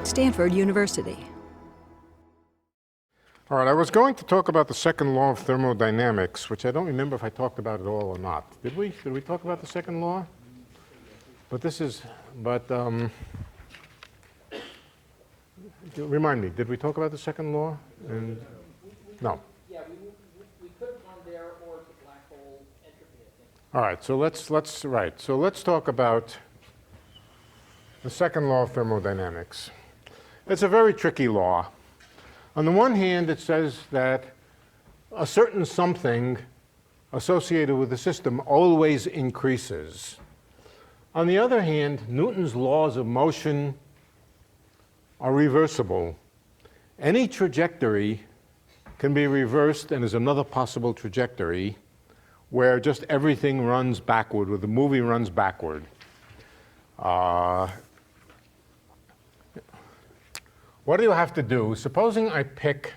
Stanford University. All right, I was going to talk about the second law of thermodynamics, which I don't remember if I talked about it all or not. Did we? Did we talk about the second law? Remind me, did we talk about the second law? No. Yeah, we could have gone there or to black hole entropy, I think. All right, so let's talk about the second law of thermodynamics. It's a very tricky law. On the one hand, it says that a certain something associated with the system always increases. On the other hand, Newton's laws of motion are reversible. Any trajectory can be reversed and is another possible trajectory where just everything runs backward, where the movie runs backward. What do you have to do? Supposing I pick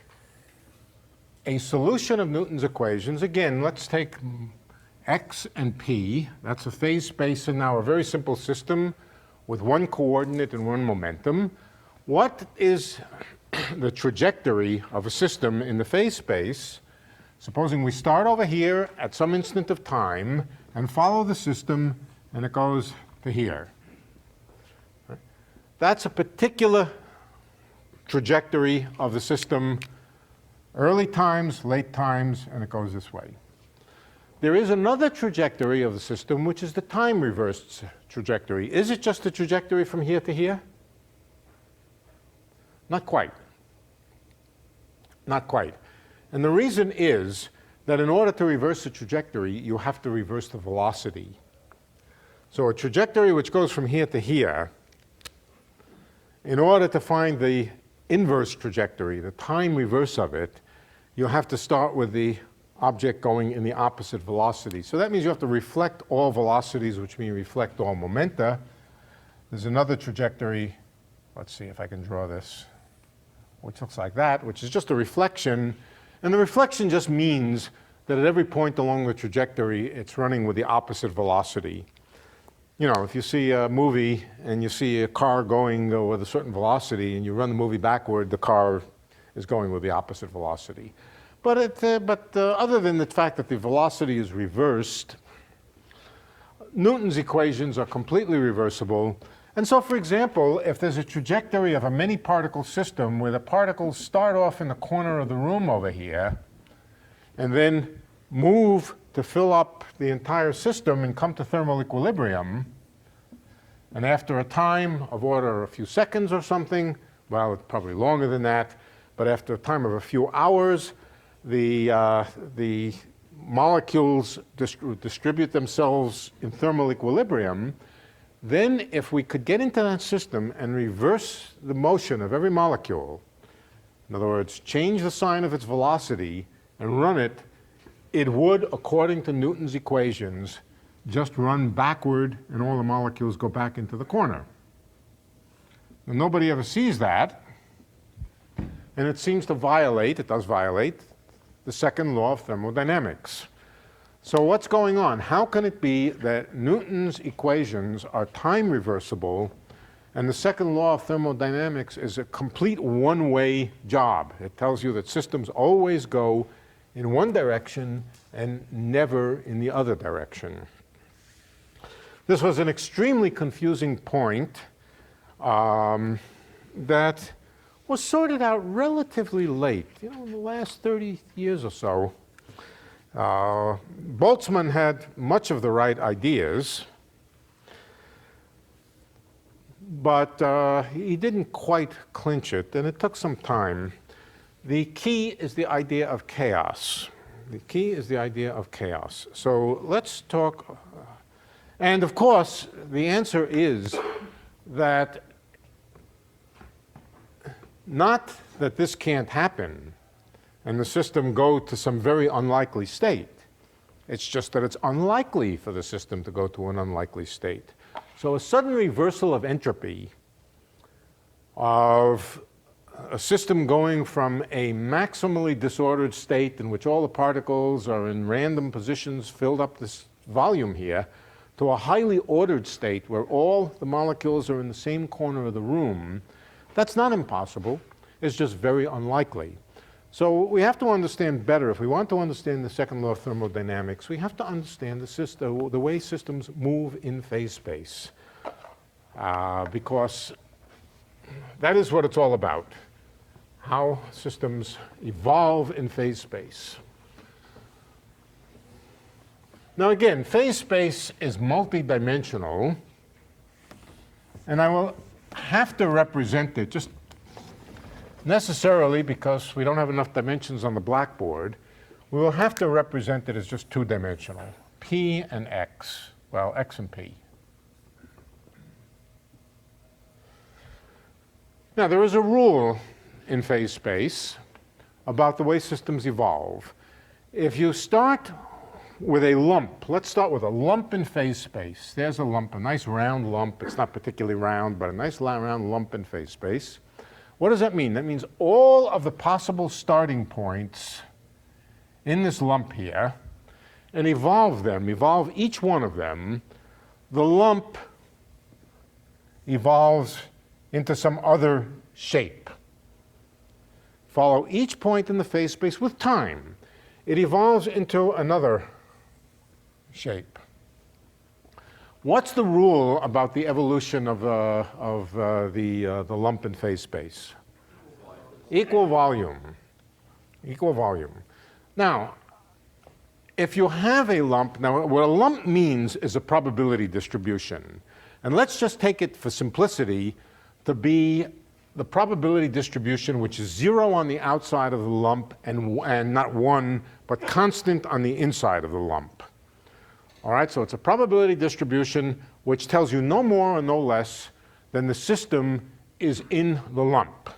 a solution of Newton's equations. Again, let's take x and p. That's a phase space in now a very simple system with one coordinate and one momentum. What is the trajectory of a system in the phase space? Supposing we start over here at some instant of time and follow the system, and it goes to here. Right? That's a particular trajectory of the system, early times, late times, and it goes this way. There is another trajectory of the system, which is the time reversed trajectory. Is it just the trajectory from here to here? Not quite. Not quite. And the reason is that in order to reverse the trajectory, you have to reverse the velocity. So a trajectory which goes from here to here, in order to find the inverse trajectory, the time reverse of it, you have to start with the object going in the opposite velocity. So that means you have to reflect all velocities, which mean reflect all momenta. There's another trajectory. Let's see if I can draw this, which looks like that, which is just a reflection. And the reflection just means that at every point along the trajectory, it's running with the opposite velocity. You know, if you see a movie and you see a car going with a certain velocity and you run the movie backward, the car is going with the opposite velocity. But other than the fact that the velocity is reversed, Newton's equations are completely reversible. And so, for example, if there's a trajectory of a many-particle system where the particles start off in the corner of the room over here and then move to fill up the entire system and come to thermal equilibrium, and after a time of order a few seconds or something, well, it's probably longer than that, but after a time of a few hours, the molecules distribute themselves in thermal equilibrium. Then if we could get into that system and reverse the motion of every molecule, in other words, change the sign of its velocity and run it, it would, according to Newton's equations, just run backward and all the molecules go back into the corner. Now, nobody ever sees that, and it seems to violate, it does violate, the second law of thermodynamics. So what's going on? How can it be that Newton's equations are time reversible and the second law of thermodynamics is a complete one-way job? It tells you that systems always go in one direction and never in the other direction. This was an extremely confusing point that was sorted out relatively late, in the last 30 years or so. Boltzmann had much of the right ideas, but he didn't quite clinch it, and it took some time. The key is the idea of chaos. The key is the idea of chaos. So let's talk, and of course, the answer is that not that this can't happen and the system go to some very unlikely state. It's just that it's unlikely for the system to go to an unlikely state. So a sudden reversal of entropy of a system going from a maximally disordered state in which all the particles are in random positions filled up this volume here to a highly ordered state where all the molecules are in the same corner of the room, That's not impossible. It's just very unlikely. So we have to understand better. If we want to understand the second law of thermodynamics, we have to understand the way systems move in phase space. Because that is what it's all about, how systems evolve in phase space. Now again, phase space is multidimensional, and I will have to represent it just necessarily because we don't have enough dimensions on the blackboard. We will have to represent it as just two-dimensional, p and x. Well, x and p. Now, there is a rule in phase space about the way systems evolve. If you start with a lump, let's start with a lump in phase space. There's a lump, a nice round lump. It's not particularly round, but a nice round lump in phase space. What does that mean? That means all of the possible starting points in this lump here, and evolve each one of them. The lump evolves into some other shape. Follow each point in the phase space with time. It evolves into another shape. What's the rule about the evolution of the lump in phase space? Equal volume. Equal volume. Now, if you have a lump, now what a lump means is a probability distribution. And let's just take it for simplicity to be the probability distribution which is 0 on the outside of the lump and not 1, but constant on the inside of the lump. All right, so it's a probability distribution which tells you no more or no less than the system is in the lump.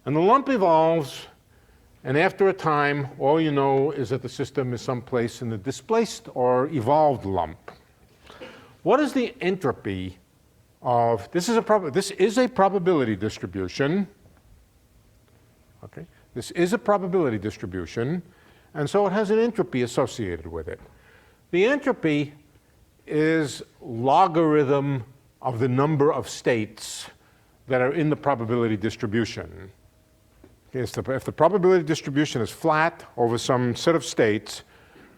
And the lump evolves, and after a time, all you know is that the system is someplace in the displaced or evolved lump. What is the entropy of, this is a probability distribution. Okay, this is a probability distribution, and so it has an entropy associated with it. The entropy is logarithm of the number of states that are in the probability distribution. If the probability distribution is flat over some set of states,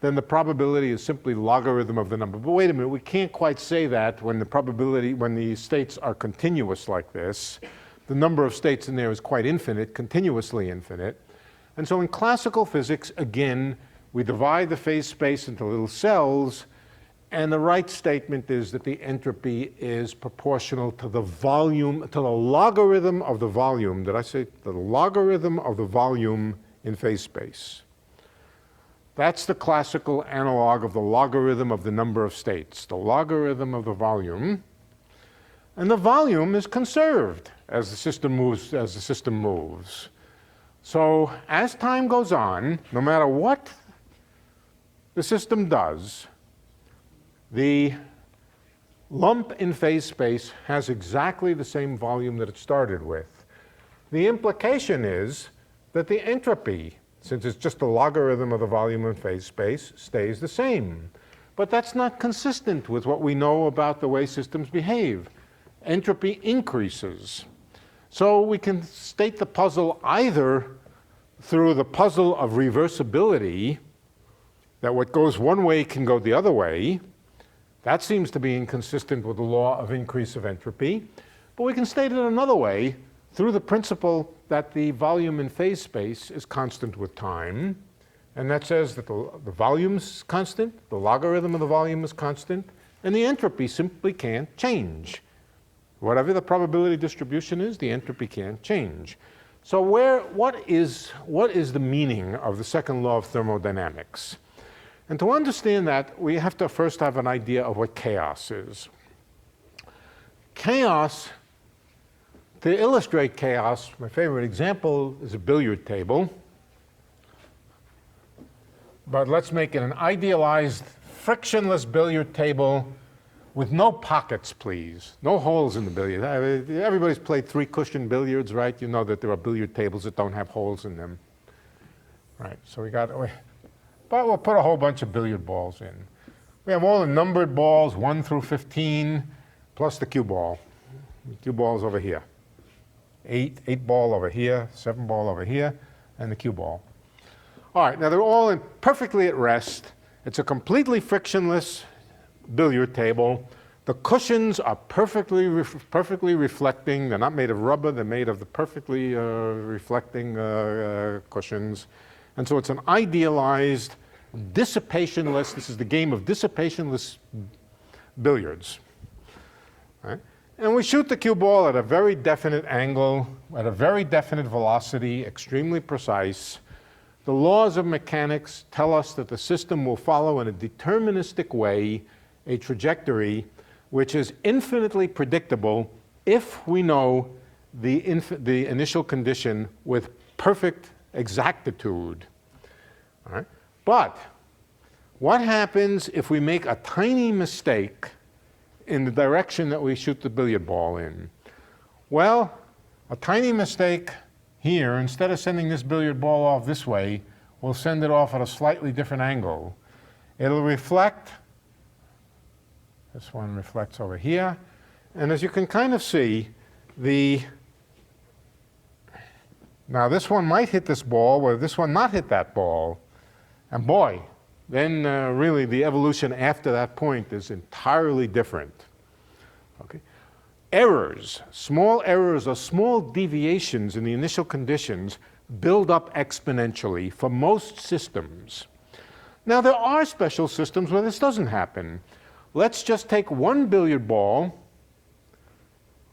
then the probability is simply logarithm of the number. But wait a minute, we can't quite say that when the states are continuous like this. The number of states in there is quite infinite, continuously infinite. And so in classical physics, again, we divide the phase space into little cells, and the right statement is that the entropy is proportional to the volume, to the logarithm of the volume. Did I say the logarithm of the volume in phase space? That's the classical analog of the logarithm of the number of states, the logarithm of the volume. And the volume is conserved as the system moves. So as time goes on, no matter what the system does, the lump in phase space has exactly the same volume that it started with. The implication is that the entropy, since it's just the logarithm of the volume in phase space, stays the same. But that's not consistent with what we know about the way systems behave. Entropy increases. So we can state the puzzle either through the puzzle of reversibility, that what goes one way can go the other way. That seems to be inconsistent with the law of increase of entropy. But we can state it another way through the principle that the volume in phase space is constant with time. And that says that the volume's constant, the logarithm of the volume is constant, and the entropy simply can't change. Whatever the probability distribution is, the entropy can't change. So what is the meaning of the second law of thermodynamics? And to understand that, we have to first have an idea of what chaos is. Chaos, to illustrate chaos, my favorite example is a billiard table. But let's make it an idealized, frictionless billiard table with no pockets, please. No holes in the billiard. Everybody's played three-cushion billiards, right? You know that there are billiard tables that don't have holes in them. Right, so but we'll put a whole bunch of billiard balls in. We have all the numbered balls, 1 through 15, plus the cue ball. The cue ball's over here. eight ball over here, 7 ball over here, and the cue ball. All right, now they're all perfectly at rest. It's a completely frictionless billiard table. The cushions are perfectly reflecting. They're not made of rubber. They're made of the perfectly reflecting cushions. And so it's an idealized, dissipationless, this is the game of dissipationless billiards. Right? And we shoot the cue ball at a very definite angle, at a very definite velocity, extremely precise. The laws of mechanics tell us that the system will follow in a deterministic way a trajectory which is infinitely predictable if we know the initial condition with perfect exactitude. All right? But what happens if we make a tiny mistake in the direction that we shoot the billiard ball in? Well, a tiny mistake here, instead of sending this billiard ball off this way, we'll send it off at a slightly different angle. It'll reflect. This one reflects over here. And as you can kind of see, now this one might hit this ball, where this one not hit that ball. And boy, then really the evolution after that point is entirely different. Okay? Errors, small errors or small deviations in the initial conditions build up exponentially for most systems. Now there are special systems where this doesn't happen. Let's just take one billiard ball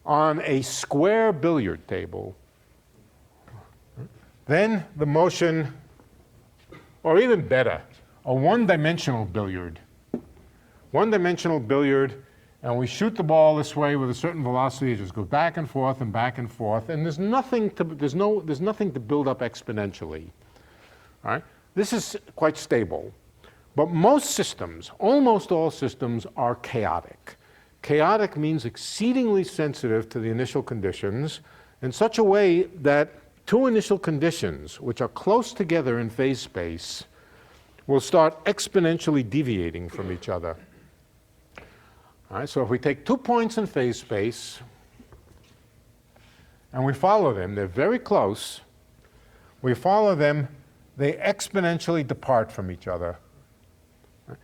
on a square billiard table. Then the motion, or even better, a one-dimensional billiard. One-dimensional billiard, and we shoot the ball this way with a certain velocity. It just goes back and forth, and there's nothing to build up exponentially. All right? This is quite stable. But most systems, almost all systems, are chaotic. Chaotic means exceedingly sensitive to the initial conditions in such a way that two initial conditions, which are close together in phase space, will start exponentially deviating from each other. All right, so if we take 2 points in phase space and we follow them, they're very close. We follow them, they exponentially depart from each other.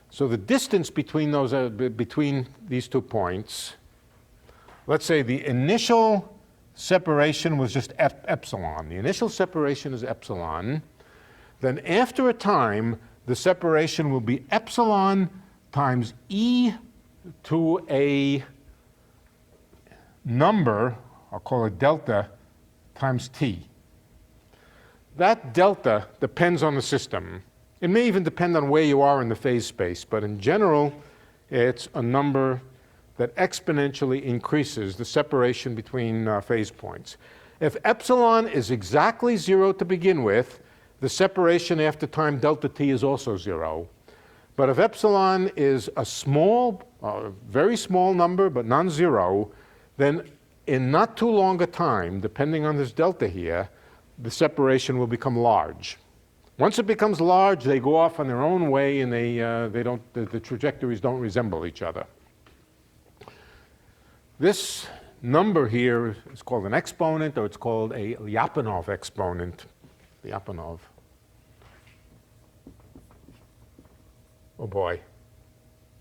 So the distance between these 2 points, let's say the initial separation was just epsilon. The initial separation is epsilon. Then after a time, the separation will be epsilon times e to a number, I'll call it delta, times t. That delta depends on the system. It may even depend on where you are in the phase space, but in general, it's a number that exponentially increases the separation between phase points. If epsilon is exactly 0 to begin with, the separation after time delta t is also 0. But if epsilon is a small, very small number, but non-zero, then in not too long a time, depending on this delta here, the separation will become large. Once it becomes large, they go off on their own way, and the trajectories don't resemble each other. This number here is called an exponent, or it's called a Lyapunov exponent. Lyapunov. Oh boy.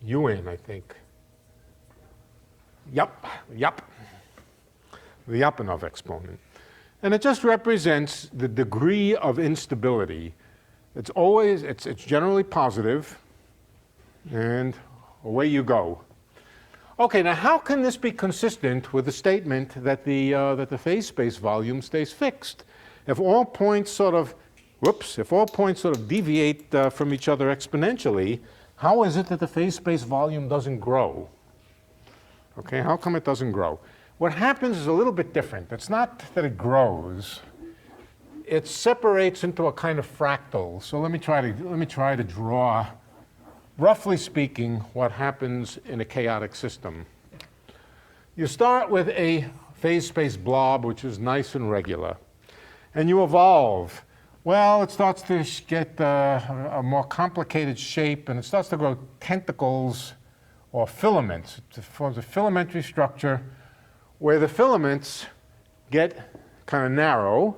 UN, I think. Yup. The Lyapunov exponent. And it just represents the degree of instability. It's generally positive, and away you go. Okay, now how can this be consistent with the statement that the phase space volume stays fixed? If all points sort of deviate from each other exponentially, how is it that the phase space volume doesn't grow? Okay, how come it doesn't grow? What happens is a little bit different. It's not that it grows. It separates into a kind of fractal. So let me try to draw, roughly speaking, what happens in a chaotic system. You start with a phase space blob, which is nice and regular, and you evolve. Well, it starts to get a more complicated shape, and it starts to grow tentacles or filaments. It forms a filamentary structure where the filaments get kind of narrow,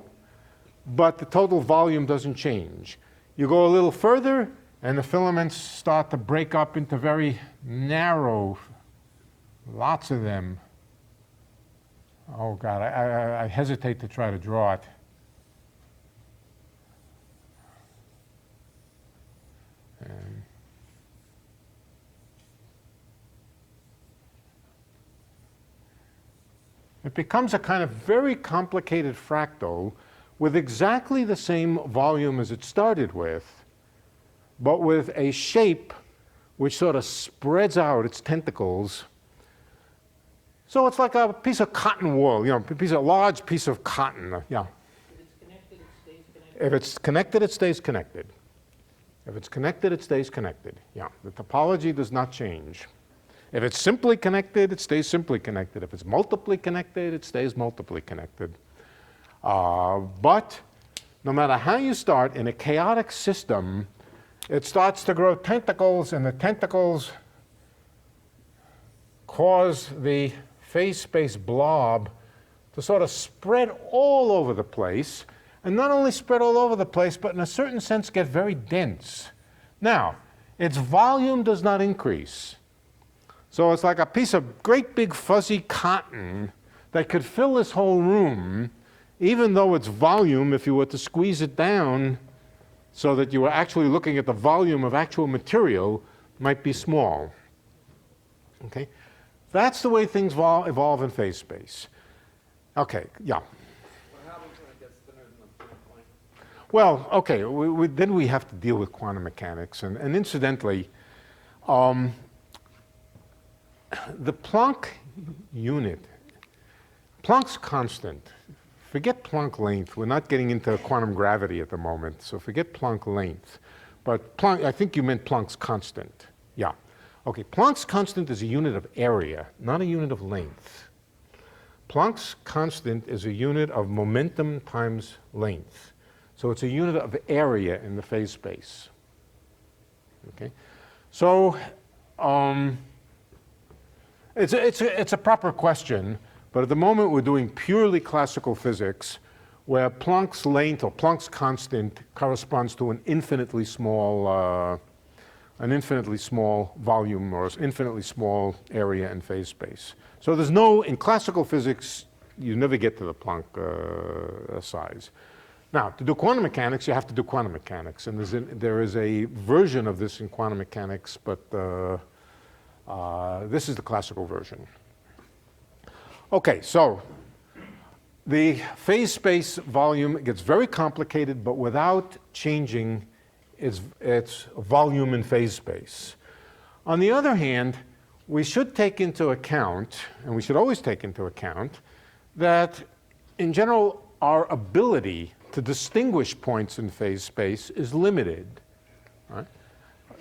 but the total volume doesn't change. You go a little further, and the filaments start to break up into very narrow, lots of them. Oh God, I hesitate to try to draw it. And it becomes a kind of very complicated fractal with exactly the same volume as it started with, but with a shape which sort of spreads out its tentacles. So it's like a piece of cotton wool, a large piece of cotton. Yeah. If it's connected, it stays connected. If it's connected, it stays connected. If it's connected, it stays connected. Yeah. The topology does not change. If it's simply connected, it stays simply connected. If it's multiply connected, it stays multiply connected. But no matter how you start in a chaotic system, it starts to grow tentacles, and the tentacles cause the phase space blob to sort of spread all over the place, and not only spread all over the place, but in a certain sense get very dense. Now, its volume does not increase. So it's like a piece of great big fuzzy cotton that could fill this whole room, even though its volume, if you were to squeeze it down so that you were actually looking at the volume of actual material, might be small. Okay? That's the way things evolve in phase space. Okay, yeah. What happens when it gets thinner than the point? Well, okay, then we have to deal with quantum mechanics. And incidentally, the Planck unit, Planck's constant, forget Planck length. We're not getting into quantum gravity at the moment, so forget Planck length. But Planck, I think you meant Planck's constant. Yeah. Okay, Planck's constant is a unit of area, not a unit of length. Planck's constant is a unit of momentum times length. So it's a unit of area in the phase space. Okay? So it's a proper question, but at the moment we're doing purely classical physics, where Planck's length or Planck's constant corresponds to an infinitely small volume or infinitely small area in phase space. So there's no, in classical physics, you never get to the Planck size. Now, to do quantum mechanics, you have to do quantum mechanics, and there is a version of this in quantum mechanics, but this is the classical version. Okay, so the phase space volume gets very complicated, but without changing its volume in phase space. On the other hand, we should take into account, and we should always take into account, that in general, our ability to distinguish points in phase space is limited. Right?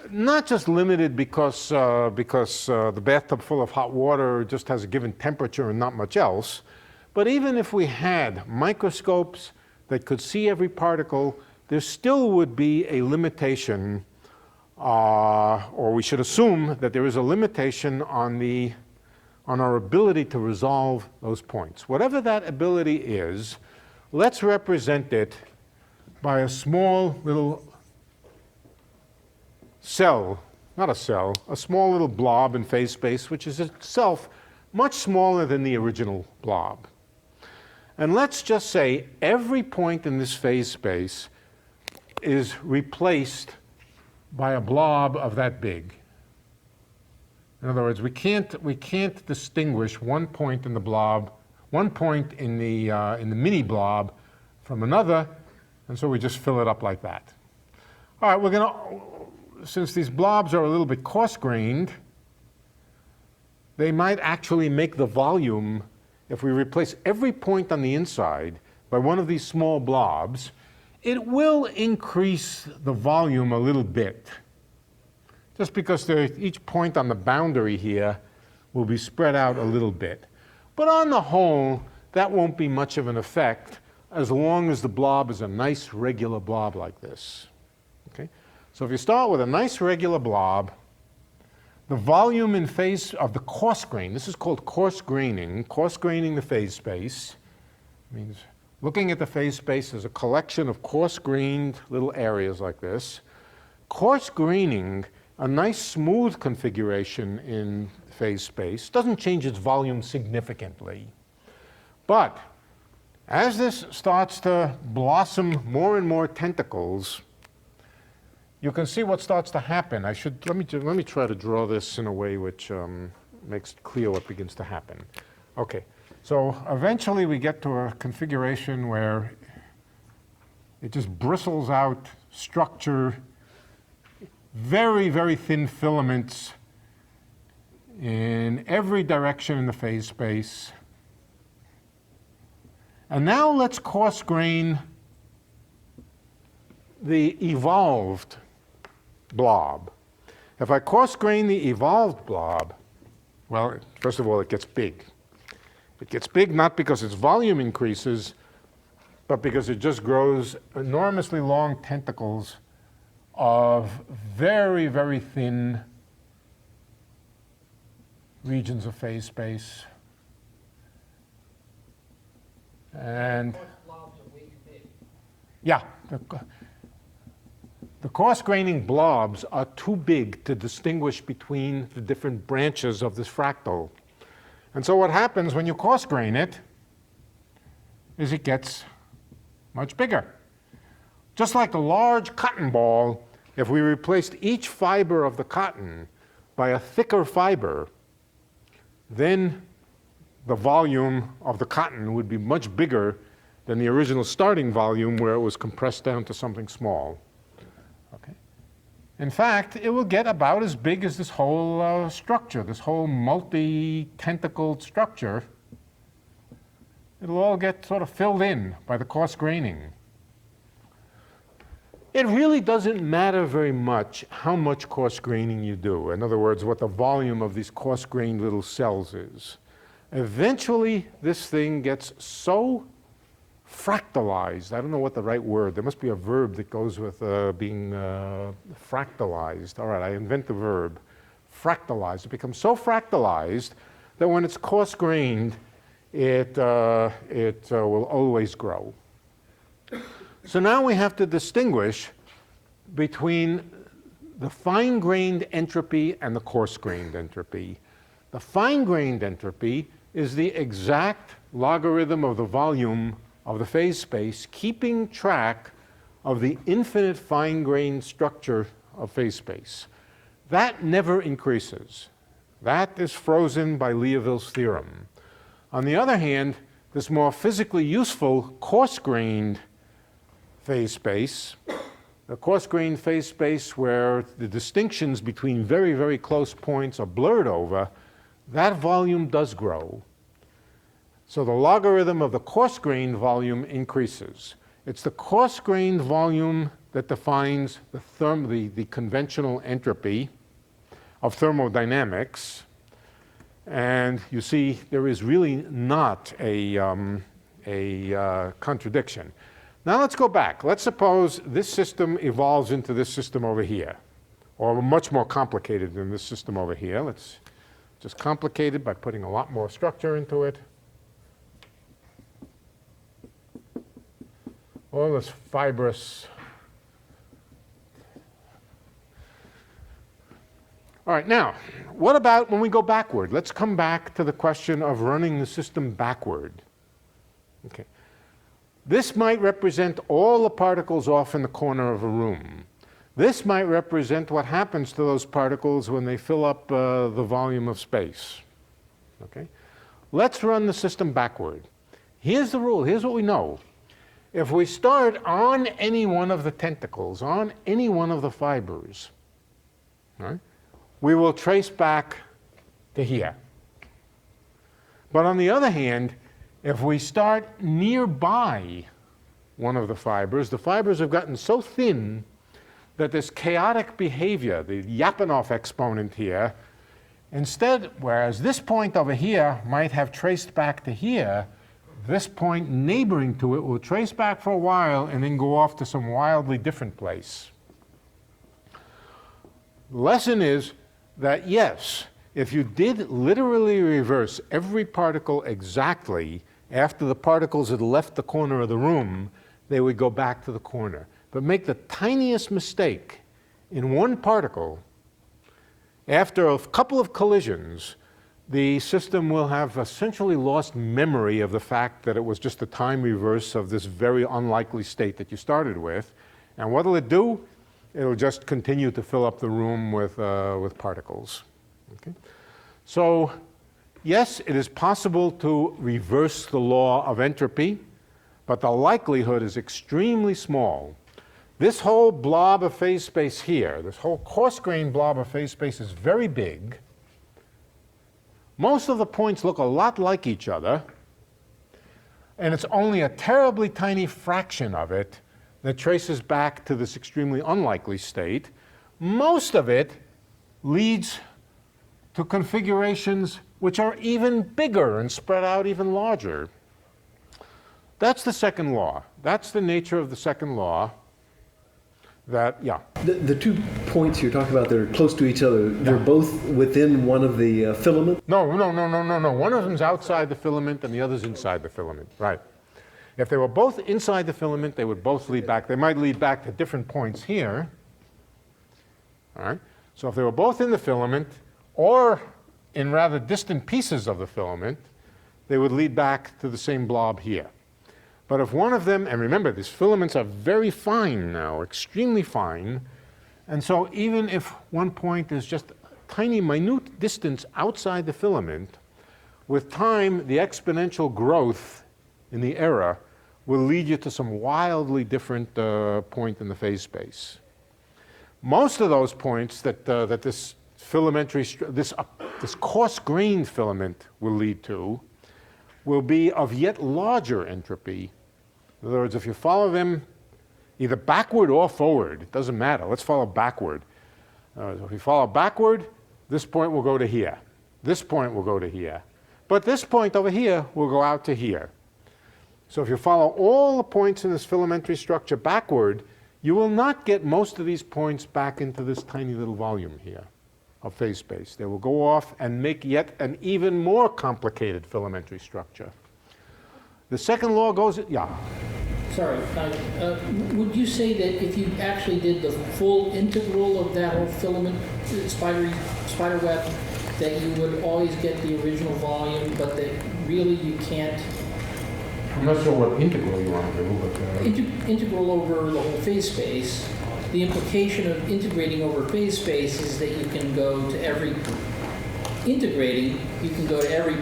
Not just limited because the bathtub full of hot water just has a given temperature and not much else, but even if we had microscopes that could see every particle, there still would be a limitation, or we should assume that there is a limitation on our ability to resolve those points. Whatever that ability is, let's represent it by a small little cell, not a cell, a small little blob in phase space, which is itself much smaller than the original blob. And let's just say every point in this phase space is replaced by a blob of that big. In other words, we can't distinguish one point in the blob, one point in the mini blob from another, and so we just fill it up like that. All right, we're going to, since these blobs are a little bit coarse-grained, they might actually make the volume, if we replace every point on the inside by one of these small blobs, it will increase the volume a little bit, just because each point on the boundary here will be spread out a little bit. But on the whole, that won't be much of an effect as long as the blob is a nice regular blob like this. Okay? So if you start with a nice regular blob, the volume in phase of the coarse grain, this is called coarse graining the phase space, means looking at the phase space as a collection of coarse-grained little areas like this. Coarse graining, a nice smooth configuration in phase space, doesn't change its volume significantly. But as this starts to blossom more and more tentacles, you can see what starts to happen. Let me try to draw this in a way which makes it clear what begins to happen. Okay, so eventually we get to a configuration where it just bristles out structure, very, very thin filaments in every direction in the phase space. And now let's coarse grain the evolved blob. If I coarse grain the evolved blob, well, first of all, it gets big. It gets big not because its volume increases, but because it just grows enormously long tentacles of very, very thin regions of phase space. And Coarse blobs are way too big. yeah, the coarse graining blobs are too big to distinguish between the different branches of this fractal. And so what happens when you coarse grain it is it gets much bigger. Just like a large cotton ball, if we replaced each fiber of the cotton by a thicker fiber, then the volume of the cotton would be much bigger than the original starting volume where it was compressed down to something small. Okay. In fact, it will get about as big as this whole structure, this whole multi-tentacled structure. It'll all get sort of filled in by the coarse graining. It really doesn't matter very much how much coarse graining you do. In other words, what the volume of these coarse-grained little cells is. Eventually, this thing gets so fractalized. I don't know what the right word, there must be a verb that goes with being fractalized. All right, I invent the verb. Fractalized. It becomes so fractalized that when it's coarse-grained, it will always grow. So now we have to distinguish between the fine-grained entropy and the coarse-grained entropy. The fine-grained entropy is the exact logarithm of the volume of the phase space, keeping track of the infinite fine-grained structure of phase space. That never increases. That is frozen by Liouville's theorem. On the other hand, this more physically useful coarse-grained phase space, the coarse-grained phase space where the distinctions between very, very close points are blurred over, that volume does grow. So the logarithm of the coarse-grained volume increases. It's the coarse-grained volume that defines the conventional entropy of thermodynamics. And you see, there is really not a contradiction. Now let's go back. Let's suppose this system evolves into this system over here, or much more complicated than this system over here. Let's just complicate it by putting a lot more structure into it. All this fibrous. All right, now, what about when we go backward? Let's come back to the question of running the system backward. Okay. This might represent all the particles off in the corner of a room. This might represent what happens to those particles when they fill up the volume of space. Okay? Let's run the system backward. Here's the rule. Here's what we know. If we start on any one of the tentacles, on any one of the fibers, right, we will trace back to here. But on the other hand, if we start nearby one of the fibers have gotten so thin that this chaotic behavior, the Lyapunov exponent here, instead, whereas this point over here might have traced back to here, this point neighboring to it will trace back for a while and then go off to some wildly different place. The lesson is that yes, if you did literally reverse every particle exactly After the particles had left the corner of the room, they would go back to the corner. But make the tiniest mistake in one particle, after a couple of collisions, the system will have essentially lost memory of the fact that it was just a time reverse of this very unlikely state that you started with. And what will it do? It'll just continue to fill up the room with particles. Okay? So yes, it is possible to reverse the law of entropy, but the likelihood is extremely small. This whole blob of phase space here, this whole coarse-grained blob of phase space is very big. Most of the points look a lot like each other, and it's only a terribly tiny fraction of it that traces back to this extremely unlikely state. Most of it leads to configurations which are even bigger and spread out even larger. That's the second law. That's the nature of the second law. That, yeah. The 2 points you're talking about that are close to each other, they're both within one of the filaments? No. One of them's outside the filament and the other's inside the filament. Right. If they were both inside the filament, they would both lead back. They might lead back to different points here. All right. So if they were both in the filament or in rather distant pieces of the filament, they would lead back to the same blob here. But if one of them, and remember, these filaments are very fine now, extremely fine, and so even if one point is just a tiny, minute distance outside the filament, with time, the exponential growth in the error will lead you to some wildly different point in the phase space. Most of those points that this this coarse-grained filament will lead to will be of yet larger entropy. In other words, if you follow them either backward or forward, it doesn't matter. Let's follow backward. If you follow backward, this point will go to here. This point will go to here. But this point over here will go out to here. So if you follow all the points in this filamentary structure backward, you will not get most of these points back into this tiny little volume here of phase space. They will go off and make yet an even more complicated filamentary structure. The second law goes, yeah. Sorry, would you say that if you actually did the full integral of that whole filament spider web, that you would always get the original volume, but that really you can't? I'm not sure what integral you want to do, but... Integral over the whole phase space. The implication of integrating over phase space is that you can go to every... Integrating, you can go to every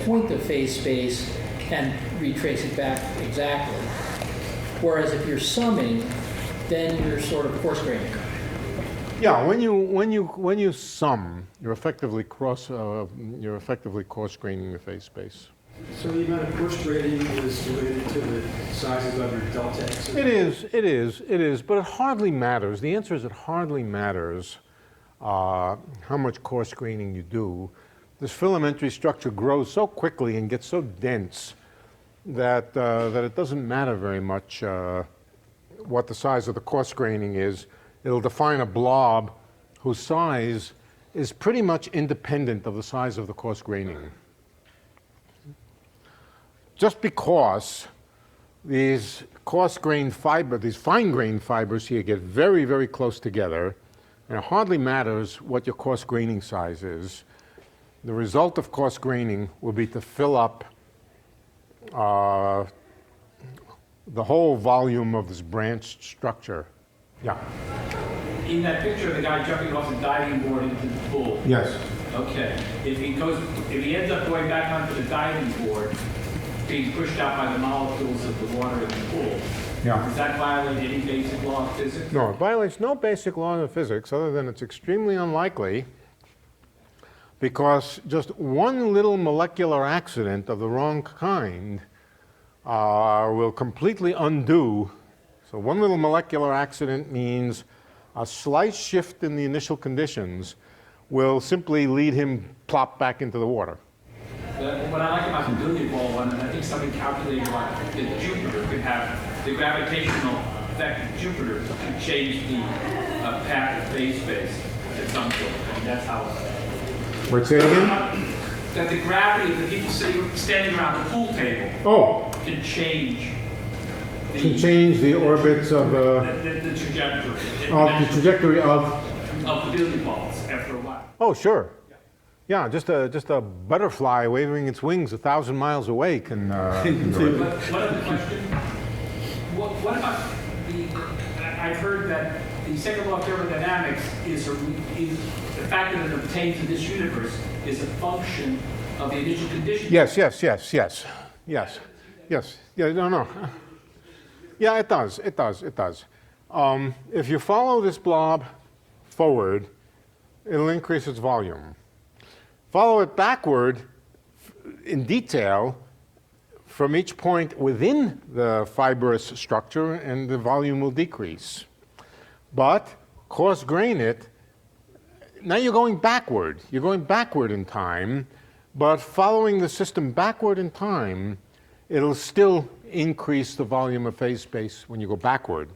point of phase space and retrace it back exactly. Whereas if you're summing, then you're sort of coarse-graining. Yeah, when you sum, you're effectively coarse-graining the phase space. So the amount of coarse grading is related to the sizes of your delta X? It is, but it hardly matters. The answer is it hardly matters how much coarse graining you do. This filamentary structure grows so quickly and gets so dense that it doesn't matter very much what the size of the coarse graining is. It'll define a blob whose size is pretty much independent of the size of the coarse graining. Just because these coarse-grained fiber, these fine-grained fibers here get very, very close together, and it hardly matters what your coarse graining size is. The result of coarse graining will be to fill up the whole volume of this branched structure. Yeah. In that picture of the guy jumping off the diving board into the pool. Yes. Okay. If he ends up going back onto the diving board, being pushed out by the molecules of the water in the pool, Yeah. does that violate any basic law of physics? No, it violates no basic law of physics other than it's extremely unlikely because just one little molecular accident of the wrong kind will completely undo. So one little molecular accident means a slight shift in the initial conditions will simply lead him plop back into the water. What I like about the billiard ball one, and I think somebody calculated that Jupiter could have the gravitational effect of Jupiter could change the path of phase space at some point. I mean, that's how. Wait, say it again? that the gravity of the people standing around the pool table Oh, can change to change the orbits of the trajectory of of the billiard balls after a while. Oh, sure. Yeah, just a butterfly waving its wings 1,000 miles away can. Can do it. But what other question? What about I've heard that the second law of thermodynamics is the fact that it obtains in this universe is a function of the initial conditions. Yes. Yeah, no. Yeah, it does. If you follow this blob forward, it'll increase its volume. Follow it backward in detail from each point within the fibrous structure, and the volume will decrease. But coarse grain it, now you're going backward. You're going backward in time, but following the system backward in time, it'll still increase the volume of phase space when you go backward.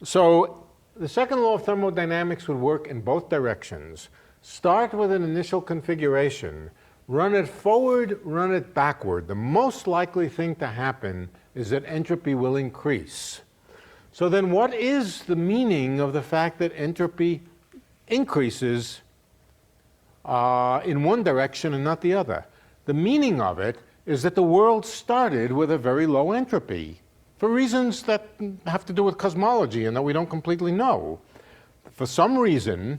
So the second law of thermodynamics would work in both directions. Start with an initial configuration, run it forward, run it backward. The most likely thing to happen is that entropy will increase. So then what is the meaning of the fact that entropy increases in one direction and not the other? The meaning of it is that the world started with a very low entropy for reasons that have to do with cosmology and that we don't completely know. For some reason,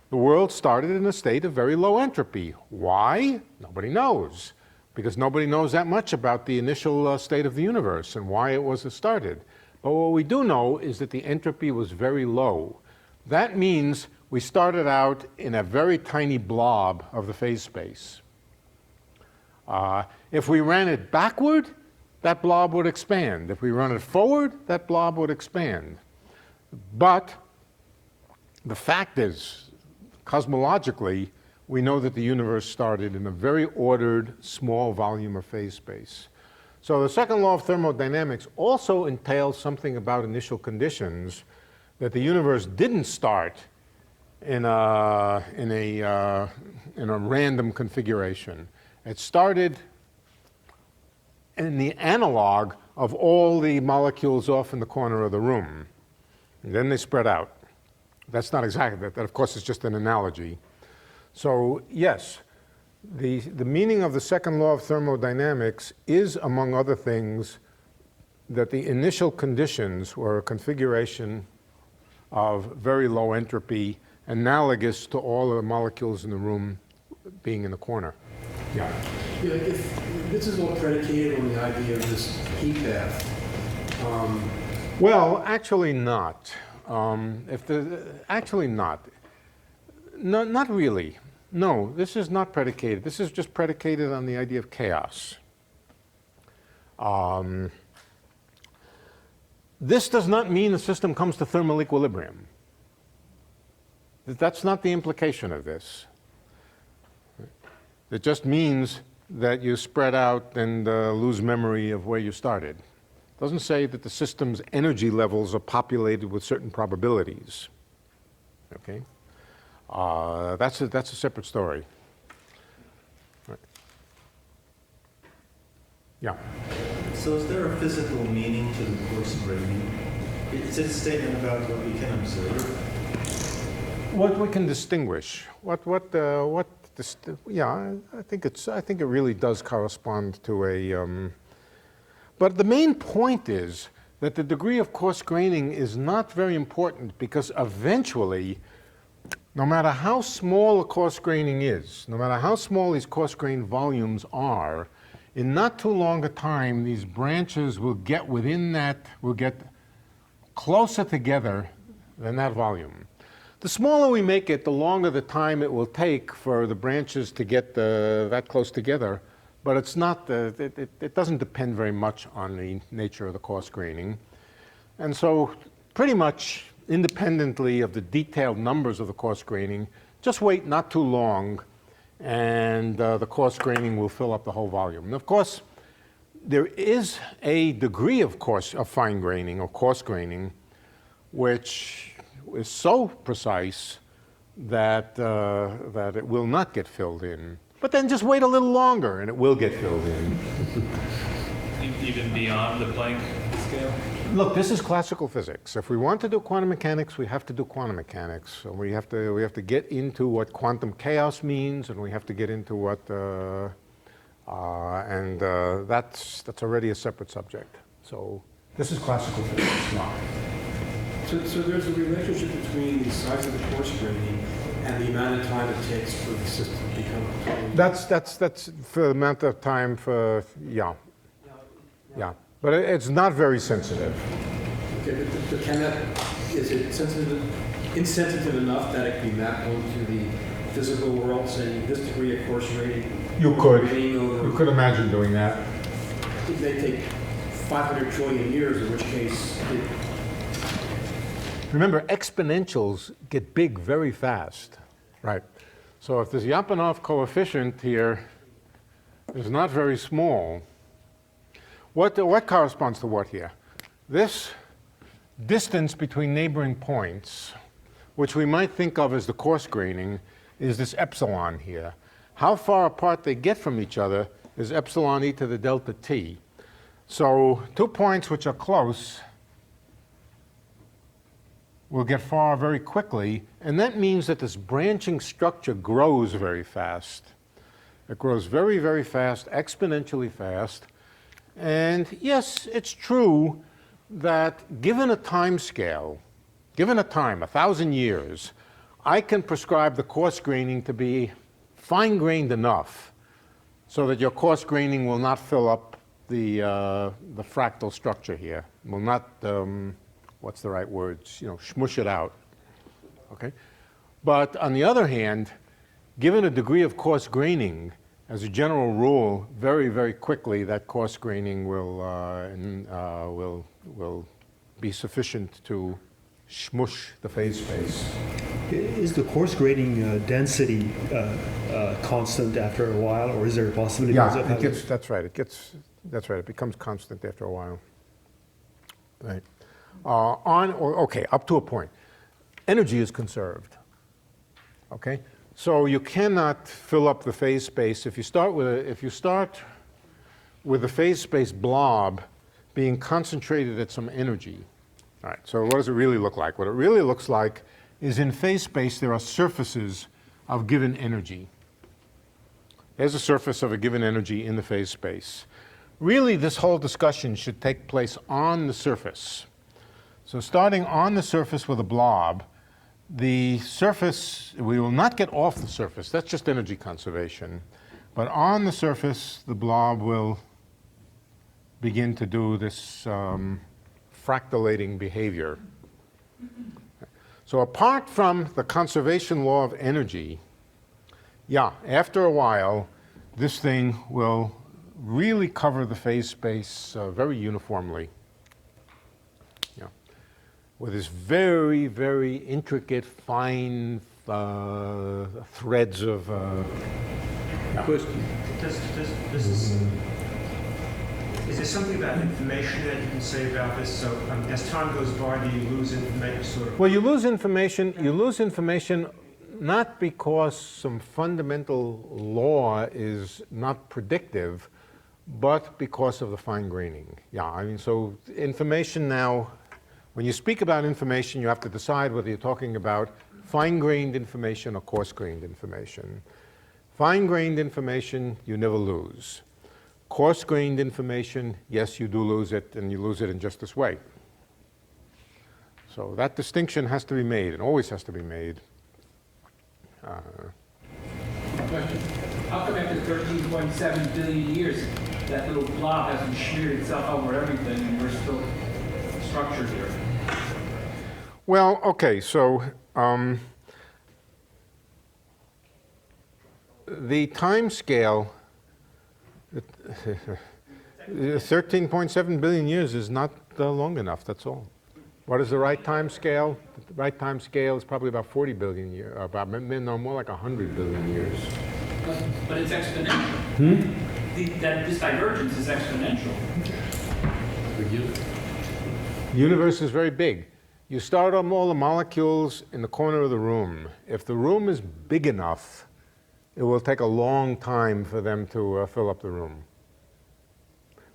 the world started in a state of very low entropy. Why? Nobody knows, because nobody knows that much about the initial state of the universe and why it was started. But what we do know is that the entropy was very low. That means we started out in a very tiny blob of the phase space. If we ran it backward, that blob would expand. If we run it forward, that blob would expand. But the fact is, cosmologically, we know that the universe started in a very ordered, small volume of phase space. So the second law of thermodynamics also entails something about initial conditions, that the universe didn't start in a random configuration. It started in the analog of all the molecules off in the corner of the room. And then they spread out. That's not exactly that. That, of course, is just an analogy. So, yes, the meaning of the second law of thermodynamics is, among other things, that the initial conditions were a configuration of very low entropy, analogous to all the molecules in the room being in the corner. Yeah. Yeah, if this is all predicated on the idea of this heat bath, Well, actually not. Actually not. No, not really. No, this is not predicated. This is just predicated on the idea of chaos. This does not mean the system comes to thermal equilibrium. That's not the implication of this. It just means that you spread out and lose memory of where you started. It doesn't say that the system's energy levels are populated with certain probabilities. Okay? That's a separate story. Right. Yeah. So is there a physical meaning to the coarse graining? It's a statement about what we can observe. What we can distinguish? Yeah, I think it really does correspond to a. But the main point is that the degree of coarse graining is not very important, because eventually, no matter how small a coarse graining is, no matter how small these coarse grain volumes are, in not too long a time, these branches will get within that, will get closer together than that volume. The smaller we make it, the longer the time it will take for the branches to get that close together. But it's not, it doesn't depend very much on the nature of the coarse graining. And so pretty much independently of the detailed numbers of the coarse graining, just wait not too long, and the coarse graining will fill up the whole volume. And of course, there is a degree of fine graining or coarse graining, which is so precise that it will not get filled in. But then just wait a little longer and it will get filled in. Even beyond the Planck scale? Look, this is classical physics. If we want to do quantum mechanics, we have to do quantum mechanics. So we have to get into what quantum chaos means, and we have to get into what that's already a separate subject. So this is classical physics. No. So there's a relationship between the size of the course grading and the amount of time it takes for the system to become totally... That's for the amount of time for, yeah. Yeah, but it's not very sensitive. Okay, but can that, is it insensitive enough that it can be mapped onto the physical world, saying this degree of course rating? You could. Over, You could imagine doing that. It may take 500 trillion years, in which case Remember, exponentials get big very fast, right? So if this Lyapunov coefficient here is not very small, what corresponds to what here? This distance between neighboring points, which we might think of as the coarse graining, is this epsilon here. How far apart they get from each other is epsilon e to the delta t. So 2 points which are close will get far very quickly, and that means that this branching structure grows very fast. It grows very, very fast, exponentially fast. And yes, it's true that given a time scale, given a time, 1,000 years, I can prescribe the coarse graining to be fine-grained enough so that your coarse graining will not fill up the fractal structure here, will not, what's the right words, smush it out, okay? But on the other hand, given a degree of coarse graining, as a general rule, very, very quickly that coarse graining will be sufficient to smush the phase space. Is the coarse grading density constant after a while, or is there a possibility? Yeah, that's right. It becomes constant after a while. Right. Okay, up to a point. Energy is conserved. Okay, so you cannot fill up the phase space if you start with the phase space blob being concentrated at some energy. All right, so what does it really look like? What it really looks like is in phase space there are surfaces of given energy. There's a surface of a given energy in the phase space. Really, this whole discussion should take place on the surface. So starting on the surface with a blob, the surface, we will not get off the surface, that's just energy conservation. But on the surface, the blob will begin to do this fractalating behavior. So apart from the conservation law of energy, yeah, after a while, this thing will really cover the phase space very uniformly. Yeah. With this very, very intricate, fine threads of... Is there something about information that you can say about this? So as time goes by, do you lose information sort of? Well, you lose information not because some fundamental law is not predictive, but because of the fine graining. Yeah, I mean, so information now, when you speak about information, you have to decide whether you're talking about fine-grained information or coarse-grained information. Fine-grained information, you never lose. Coarse-grained information, yes, you do lose it, and you lose it in just this way. So that distinction has to be made, and always has to be made. Question. How come after 13.7 billion years, that little blob hasn't smeared itself over everything and we're still structured here? Well, okay, so the time scale, 13.7 billion years is not long enough, that's all. What is the right time scale? The right time scale is probably about 40 billion years, more like 100 billion years. But it's exponential. This divergence is exponential. The universe is very big. You start on all the molecules in the corner of the room. If the room is big enough, it will take a long time for them to fill up the room.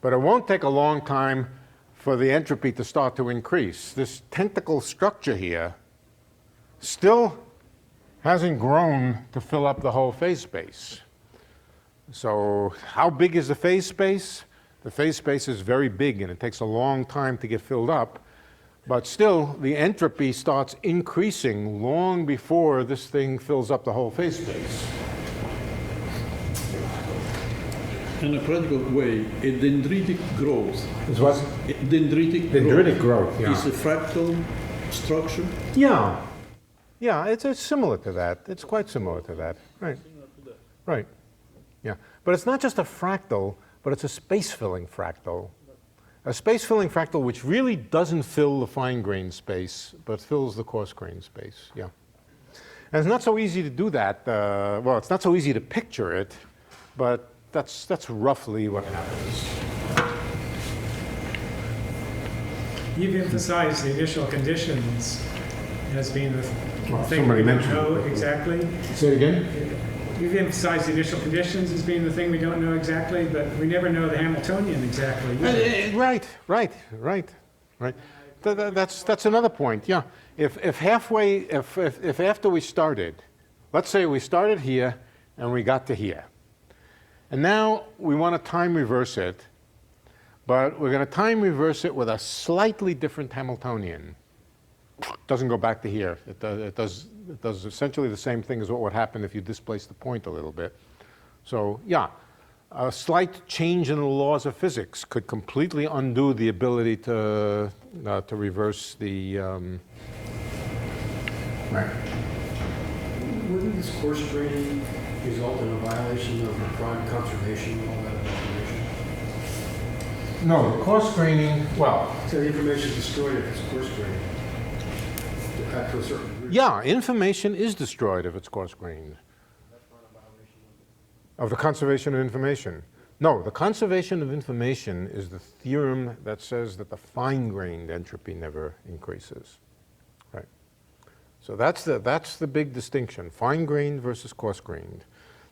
But it won't take a long time for the entropy to start to increase. This tentacle structure here still hasn't grown to fill up the whole phase space. So how big is the phase space? The phase space is very big, and it takes a long time to get filled up. But still, the entropy starts increasing long before this thing fills up the whole phase space. In a practical way, a dendritic growth. Is what? Dendritic growth, yeah. Is a fractal structure. Yeah. Yeah, it's similar to that. It's quite similar to that. Right. Right. Yeah. But it's not just a fractal, but it's a space-filling fractal. A space-filling fractal which really doesn't fill the fine-grained space, but fills the coarse-grained space. Yeah. And it's not so easy to do that. Well, it's not so easy to picture it, but that's roughly what happens. You've emphasized the initial conditions as being the Well, thing somebody we don't mentioned know it. exactly. Say it again? You've emphasized the initial conditions as being the thing we don't know exactly, but we never know the Hamiltonian exactly. Right. That's another point. Yeah. If after we started, let's say we started here and we got to here, and now we want to time reverse it, but we're going to time reverse it with a slightly different Hamiltonian. Doesn't go back to here. It does essentially the same thing as what would happen if you displace the point a little bit. So yeah, a slight change in the laws of physics could completely undo the ability to reverse the. Right. Wouldn't this coarse graining result in a violation of the prime conservation and all that information? No, the coarse graining. Well. So the information is destroyed if it's coarse graining. To a certain degree. Yeah, information is destroyed if it's coarse-grained. Of the conservation of information. No, the conservation of information is the theorem that says that the fine-grained entropy never increases. Right. So that's the big distinction: fine-grained versus coarse-grained.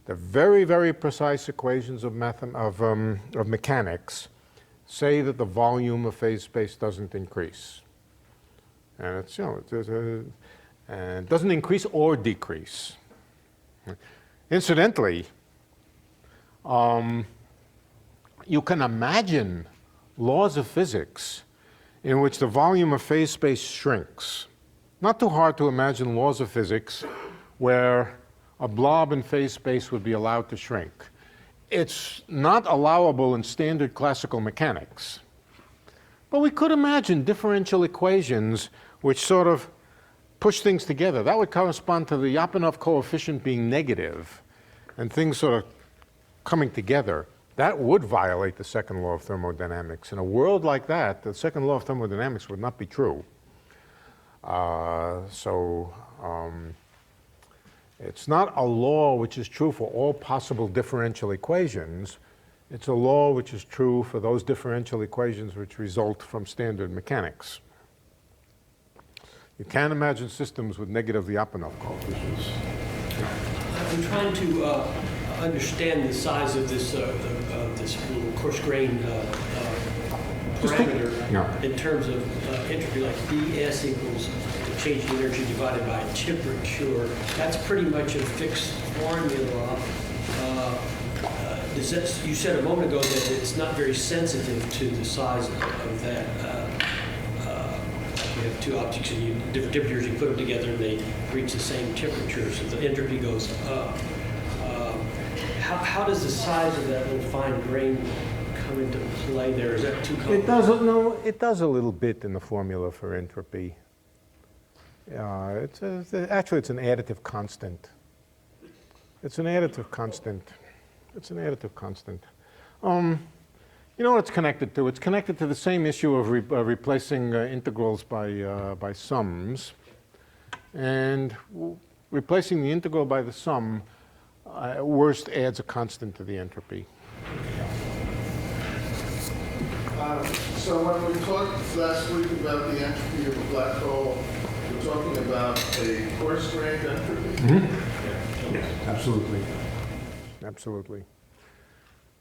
The very, very precise equations of mechanics say that the volume of phase space doesn't increase. And it's, and it doesn't increase or decrease. Incidentally, you can imagine laws of physics in which the volume of phase space shrinks. Not too hard to imagine laws of physics where a blob in phase space would be allowed to shrink. It's not allowable in standard classical mechanics. But we could imagine differential equations which sort of push things together. That would correspond to the Lyapunov coefficient being negative and things sort of coming together. That would violate the second law of thermodynamics. In a world like that, the second law of thermodynamics would not be true. It's not a law which is true for all possible differential equations. It's a law which is true for those differential equations which result from standard mechanics. You can't imagine systems with negative Lyapunov coefficients. I'm trying to understand the size of this little coarse-grained parameter in terms of entropy, like ds equals the change in energy divided by temperature. That's pretty much a fixed formula. You said a moment ago that it's not very sensitive to the size of that. You have two objects and different temperatures, you put them together and they reach the same temperature, so the entropy goes up. How does the size of that little fine grain come into play there? Is that too complex? It does a little bit in the formula for entropy. Actually, it's an additive constant. It's an additive constant. You know what it's connected to? It's connected to the same issue of replacing integrals by sums. And replacing the integral by the sum, at worst, adds a constant to the entropy. So when we talked last week about the entropy of a black hole, we're talking about a coarse-grained entropy? Mm-hmm. Yeah, absolutely. absolutely.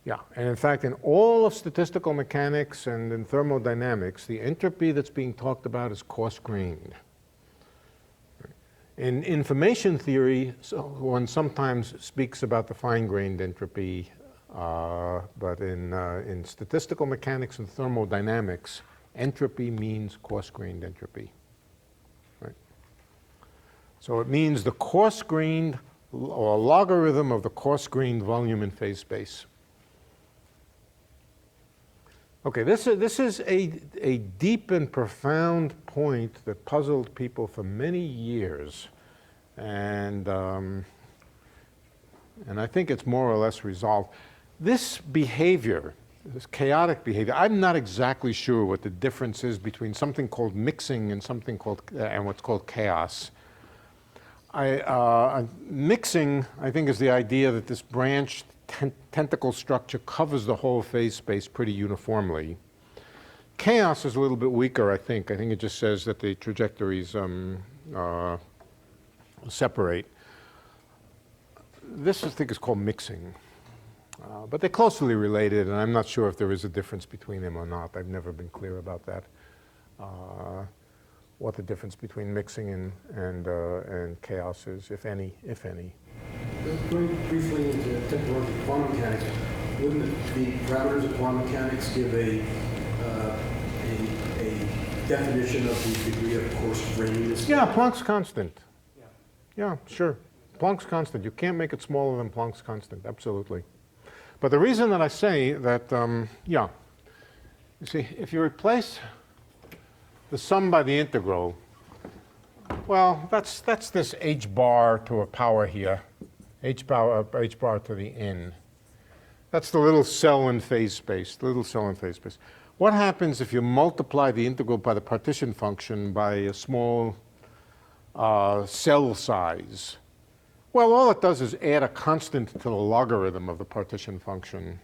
Yeah, and in fact, in all of statistical mechanics and in thermodynamics, the entropy that's being talked about is coarse-grained. In information theory, one sometimes speaks about the fine-grained entropy, but in statistical mechanics and thermodynamics, entropy means coarse-grained entropy. Right? So it means the coarse-grained or logarithm of the coarse-grained volume in phase space. Okay, this is a deep and profound point that puzzled people for many years, and I think it's more or less resolved. This behavior, this chaotic behavior, I'm not exactly sure what the difference is between something called mixing and something called and what's called chaos. Mixing, I think, is the idea that this branched tentacle structure covers the whole phase space pretty uniformly. Chaos is a little bit weaker, I think. I think it just says that the trajectories separate. This, I think, is called mixing. But they're closely related, and I'm not sure if there is a difference between them or not. I've never been clear about that. What the difference between mixing and chaos is, if any. Going briefly into temporal quantum mechanics, wouldn't the parameters of quantum mechanics give a definition of the degree of coarse graininess? Yeah, Planck's constant. Yeah, sure. Planck's constant. You can't make it smaller than Planck's constant, absolutely. But the reason that I say that, yeah, you see, if you replace the sum by the integral, well, that's this h bar to a power here, h bar to the n. That's the little cell in phase space, the little cell in phase space. What happens if you multiply the integral by the partition function by a small cell size? Well, all it does is add a constant to the logarithm of the partition function.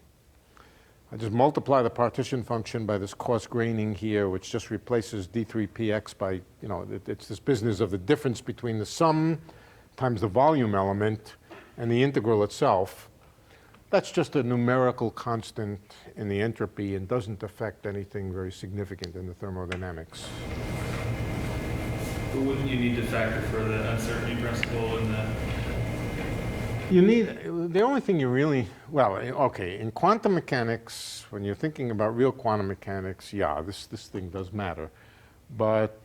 I just multiply the partition function by this coarse graining here, which just replaces d3px by, you know, it's this business of the difference between the sum times the volume element and the integral itself. That's just a numerical constant in the entropy and doesn't affect anything very significant in the thermodynamics. But wouldn't you need to factor for the uncertainty principle in the... You need, the only thing you really, well, okay, in quantum mechanics, when you're thinking about real quantum mechanics, yeah, this thing does matter. But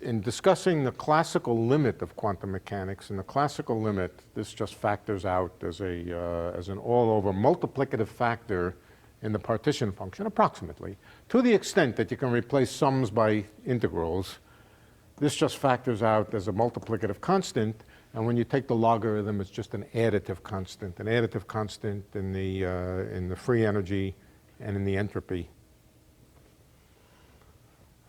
in discussing the classical limit of quantum mechanics, in the classical limit, this just factors out as an all-over multiplicative factor in the partition function, approximately. To the extent that you can replace sums by integrals, this just factors out as a multiplicative constant. And when you take the logarithm, it's just an additive constant in the free energy and in the entropy.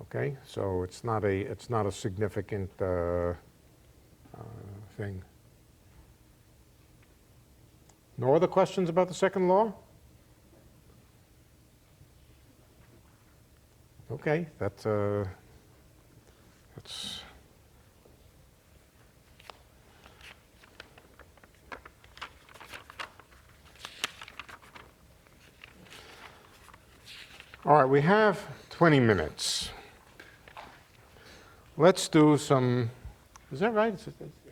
Okay, so it's not a significant thing. No other questions about the second law? Okay, that's. All right, we have 20 minutes. Let's do some, is that right?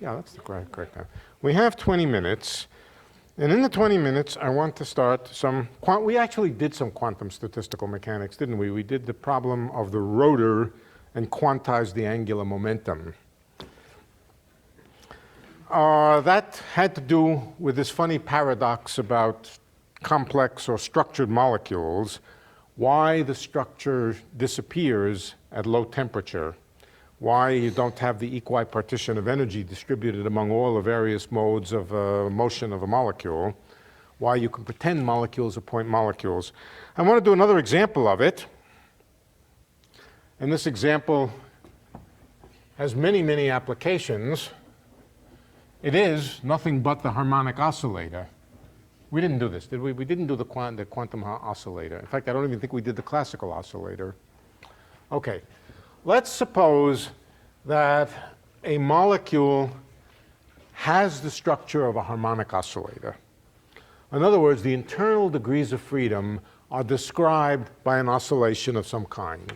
Yeah, that's the correct time. We have 20 minutes, and in the 20 minutes, I want to start we actually did some quantum statistical mechanics, didn't we? We did the problem of the rotor and quantized the angular momentum. That had to do with this funny paradox about complex or structured molecules, why the structure disappears at low temperature, why you don't have the equipartition of energy distributed among all the various modes of motion of a molecule, why you can pretend molecules are point molecules. I want to do another example of it, and this example has many, many applications. It is nothing but the harmonic oscillator. We didn't do this, did we? We didn't do the quantum oscillator. In fact, I don't even think we did the classical oscillator. Okay, let's suppose that a molecule has the structure of a harmonic oscillator. In other words, the internal degrees of freedom are described by an oscillation of some kind.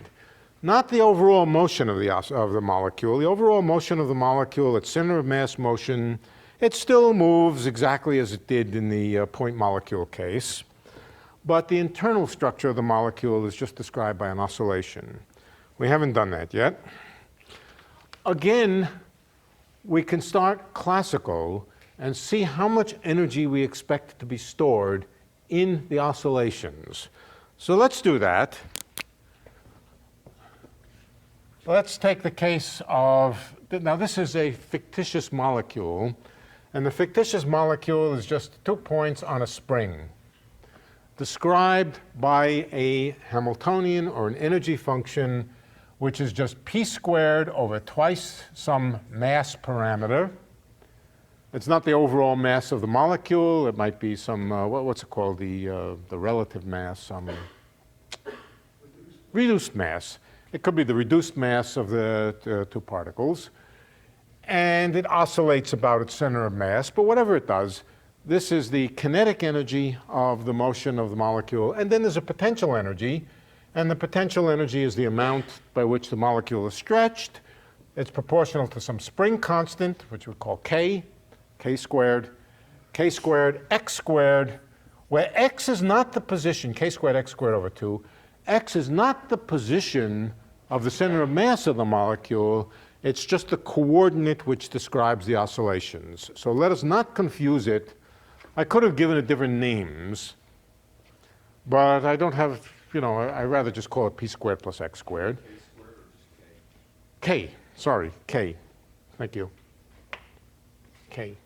Not the overall motion of the molecule. The overall motion of the molecule, its center of mass motion, it still moves exactly as it did in the point molecule case. But the internal structure of the molecule is just described by an oscillation. We haven't done that yet. Again, we can start classical and see how much energy we expect to be stored in the oscillations. So let's do that. Let's take the case of, now this is a fictitious molecule, and the fictitious molecule is just 2 points on a spring, described by a Hamiltonian or an energy function, which is just p squared over twice some mass parameter. It's not the overall mass of the molecule. It might be some, what's it called, the relative mass, some reduced mass. It could be the reduced mass of the two particles. And it oscillates about its center of mass. But whatever it does, this is the kinetic energy of the motion of the molecule. And then there's a potential energy. And the potential energy is the amount by which the molecule is stretched. It's proportional to some spring constant, which we call k squared, x squared, where x is not the position, k squared, x squared over 2, x is not the position of the center of mass of the molecule. It's just the coordinate which describes the oscillations. So let us not confuse it. I could have given it different names, but I don't have, I'd rather just call it p squared plus x squared. K, sorry, K. Thank you. K.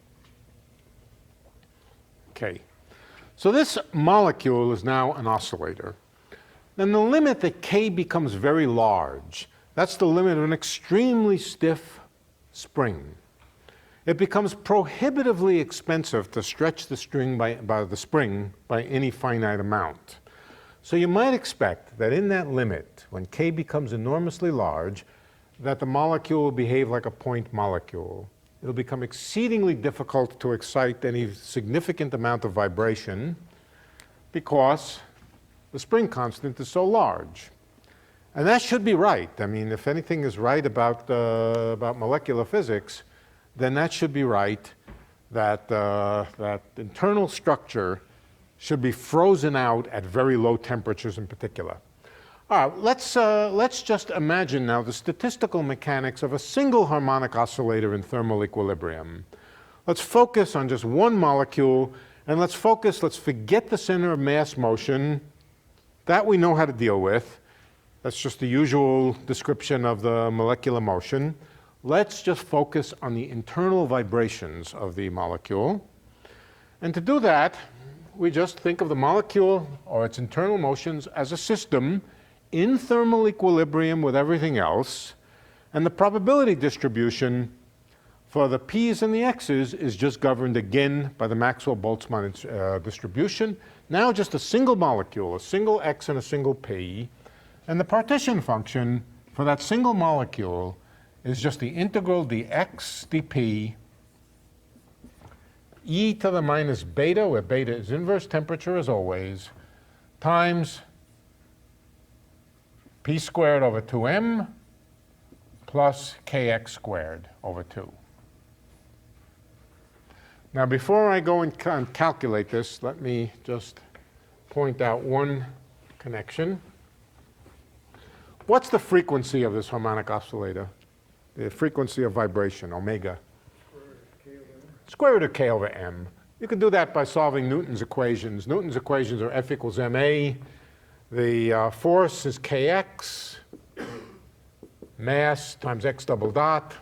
K. So this molecule is now an oscillator. Then the limit that K becomes very large, that's the limit of an extremely stiff spring. It becomes prohibitively expensive to stretch the spring by any finite amount. So you might expect that in that limit, when K becomes enormously large, that the molecule will behave like a point molecule. It'll become exceedingly difficult to excite any significant amount of vibration because the spring constant is so large. And that should be right. I mean, if anything is right about molecular physics, then that should be right, that that internal structure should be frozen out at very low temperatures in particular. All right, let's just imagine now the statistical mechanics of a single harmonic oscillator in thermal equilibrium. Let's focus on just one molecule, and let's forget the center of mass motion. That we know how to deal with. That's just the usual description of the molecular motion. Let's just focus on the internal vibrations of the molecule. And to do that, we just think of the molecule or its internal motions as a system in thermal equilibrium with everything else, and the probability distribution for the p's and the x's is just governed again by the Maxwell-Boltzmann distribution. Now just a single molecule, a single x and a single p, and the partition function for that single molecule is just the integral dx dp e to the minus beta, where beta is inverse temperature as always, times p squared over 2m plus kx squared over 2. Now before I go and calculate this, let me just point out one connection. What's the frequency of this harmonic oscillator? The frequency of vibration, omega. Square root of k over m. You can do that by solving Newton's equations. Newton's equations are F equals ma. The force is kx, mass times x double dot.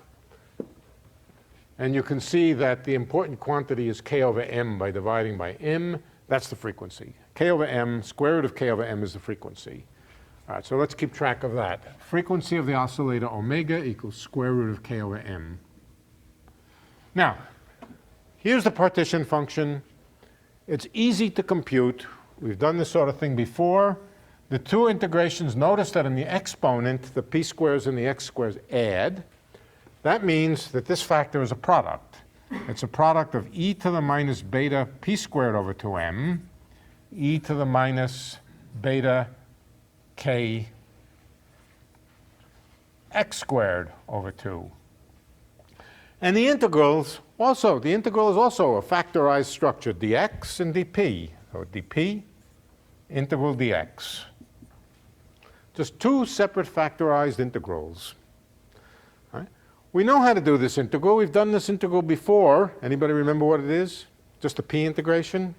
And you can see that the important quantity is k over m by dividing by m. That's the frequency. K over m, square root of k over m is the frequency. All right, so let's keep track of that. Frequency of the oscillator omega equals square root of k over m. Now, here's the partition function. It's easy to compute. We've done this sort of thing before. The two integrations, notice that in the exponent, the p squares and the x squares add. That means that this factor is a product. It's a product of e to the minus beta p squared over 2m, e to the minus beta k x squared over 2. And the integrals also, the integral is also a factorized structure, dx and dp. So dp, integral dx. Just two separate factorized integrals. All right? We know how to do this integral. We've done this integral before. Anybody remember what it is? Just a p integration?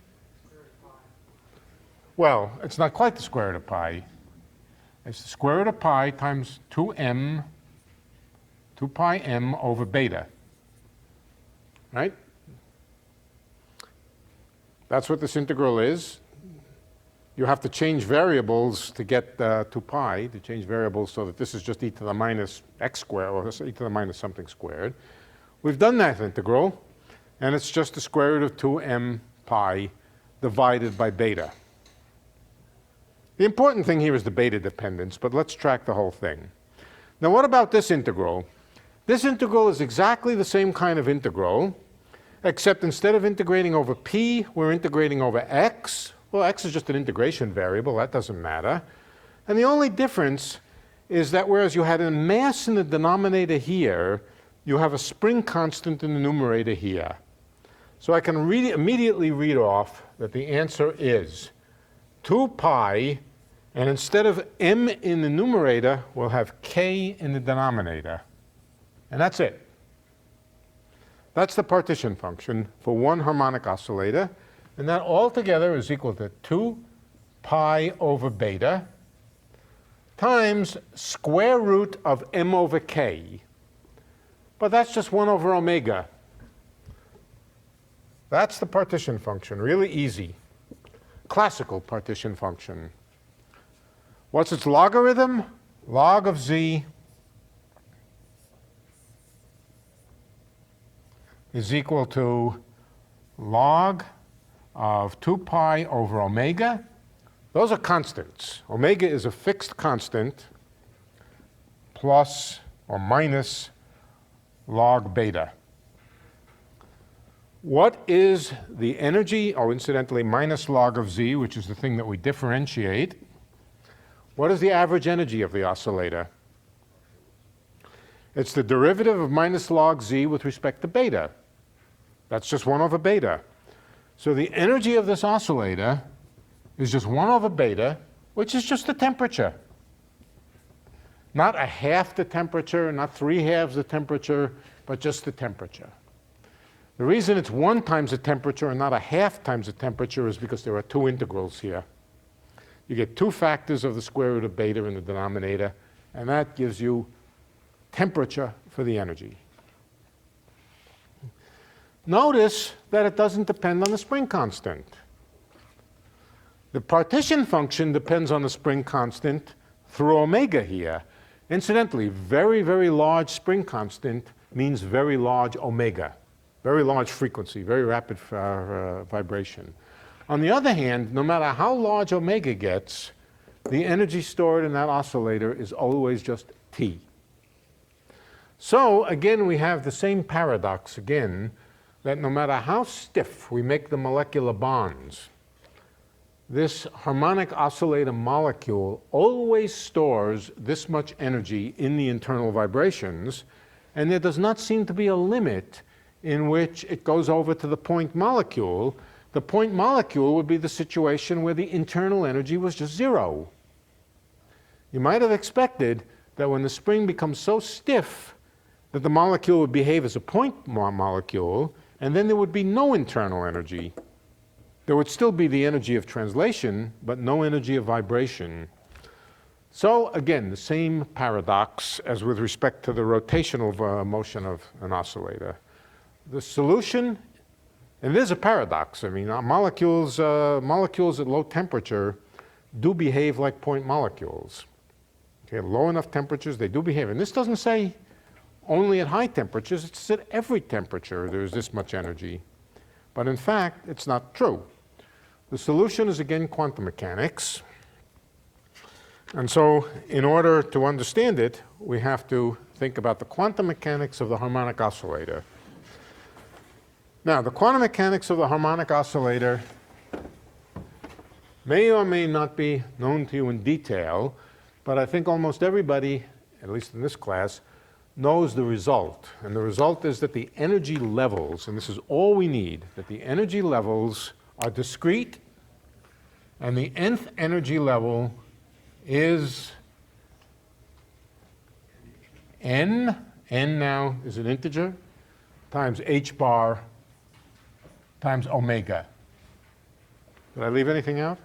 Well, it's not quite the square root of pi. It's the square root of pi times 2m, 2 pi m over beta. Right? That's what this integral is. You have to change variables to get 2 pi, to change variables so that this is just e to the minus x squared, or e to the minus something squared. We've done that integral, and it's just the square root of 2m pi divided by beta. The important thing here is the beta dependence, but let's track the whole thing. Now what about this integral? This integral is exactly the same kind of integral, except instead of integrating over p, we're integrating over x. Well, x is just an integration variable, that doesn't matter. And the only difference is that whereas you had a mass in the denominator here, you have a spring constant in the numerator here. So I can immediately read off that the answer is 2 pi, and instead of m in the numerator, we'll have k in the denominator. And that's it. That's the partition function for one harmonic oscillator. And that altogether is equal to 2 pi over beta times square root of m over k. But that's just 1 over omega. That's the partition function, really easy. Classical partition function. What's its logarithm? Log of z is equal to log of 2 pi over omega. Those are constants. Omega is a fixed constant plus or minus log beta. What is the energy? Oh, incidentally, minus log of z, which is the thing that we differentiate. What is the average energy of the oscillator? It's the derivative of minus log z with respect to beta. That's just 1 over beta. So the energy of this oscillator is just 1 over beta, which is just the temperature. Not a half the temperature, not 3/2 the temperature, but just the temperature. The reason it's 1 times the temperature and not a half times the temperature is because there are two integrals here. You get 2 factors of the square root of beta in the denominator, and that gives you temperature for the energy. Notice that it doesn't depend on the spring constant. The partition function depends on the spring constant through omega here. Incidentally, very, very large spring constant means very large omega, very large frequency, very rapid vibration. On the other hand, no matter how large omega gets, the energy stored in that oscillator is always just T. So again, we have the same paradox again, that no matter how stiff we make the molecular bonds, this harmonic oscillator molecule always stores this much energy in the internal vibrations, and there does not seem to be a limit in which it goes over to the point molecule. The point molecule would be the situation where the internal energy was just 0. You might have expected that when the spring becomes so stiff that the molecule would behave as a point molecule, and then there would be no internal energy. There would still be the energy of translation, but no energy of vibration. So again, the same paradox as with respect to the rotational motion of an oscillator. The solution, and it is a paradox. I mean, molecules at low temperature do behave like point molecules. Okay, low enough temperatures, they do behave. And this doesn't say only at high temperatures, it's at every temperature there's this much energy. But in fact, it's not true. The solution is again quantum mechanics. And so in order to understand it, we have to think about the quantum mechanics of the harmonic oscillator. Now, the quantum mechanics of the harmonic oscillator may or may not be known to you in detail, but I think almost everybody, at least in this class, knows the result. And the result is that the energy levels, and this is all we need, that the energy levels are discrete, and the nth energy level is n now is an integer, times h bar times omega. Did I leave anything out?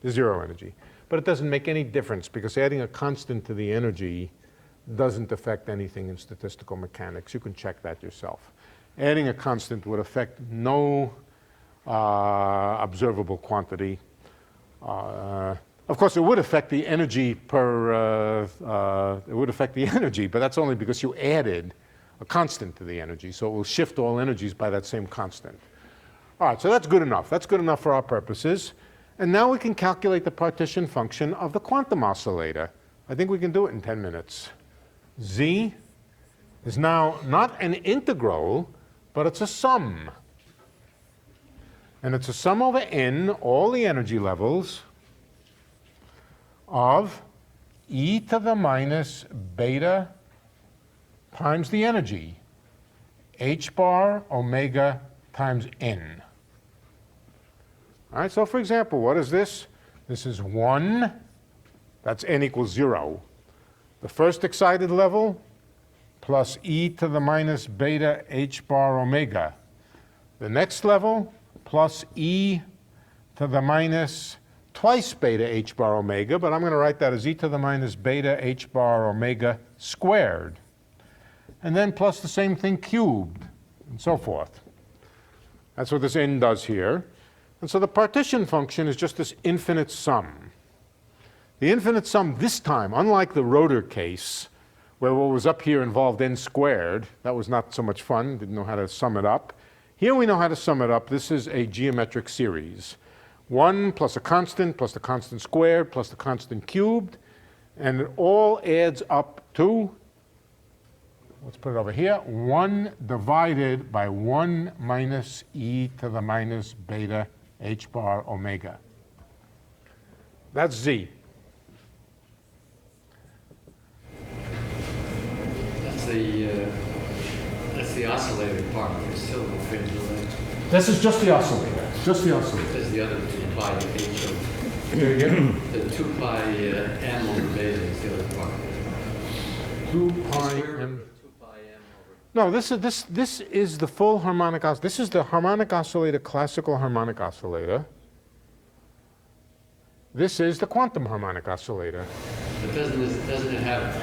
The zero energy. But it doesn't make any difference because adding a constant to the energy doesn't affect anything in statistical mechanics. You can check that yourself. Adding a constant would affect no observable quantity. Of course, it would affect the energy per, it would affect the energy, but that's only because you added a constant to the energy. So it will shift all energies by that same constant. All right, so that's good enough. That's good enough for our purposes. And now we can calculate the partition function of the quantum oscillator. I think we can do it in 10 minutes. Z is now not an integral, but it's a sum. And it's a sum over n, all the energy levels, of e to the minus beta times the energy, h bar omega times n. All right, so for example, what is this? This is 1, that's n equals 0. The first excited level plus e to the minus beta h bar omega. The next level plus e to the minus twice beta h bar omega, but I'm going to write that as e to the minus beta h bar omega squared. And then plus the same thing cubed, and so forth. That's what this n does here. And so the partition function is just this infinite sum. The infinite sum this time, unlike the rotor case, where what was up here involved n squared, that was not so much fun, didn't know how to sum it up. Here we know how to sum it up. This is a geometric series. 1 plus a constant plus the constant squared plus the constant cubed, and it all adds up to, let's put it over here, 1 divided by 1 minus e to the minus beta h bar omega. That's Z. That's the oscillator part. It's still the fringe. This is just the oscillator. Just the oscillator. There's the other 2 pi h of There you go. the 2 pi m over beta is the other part. 2 pi m. No, this is the full harmonic oscillator. This is the harmonic oscillator, classical harmonic oscillator. This is the quantum harmonic oscillator. But doesn't it have,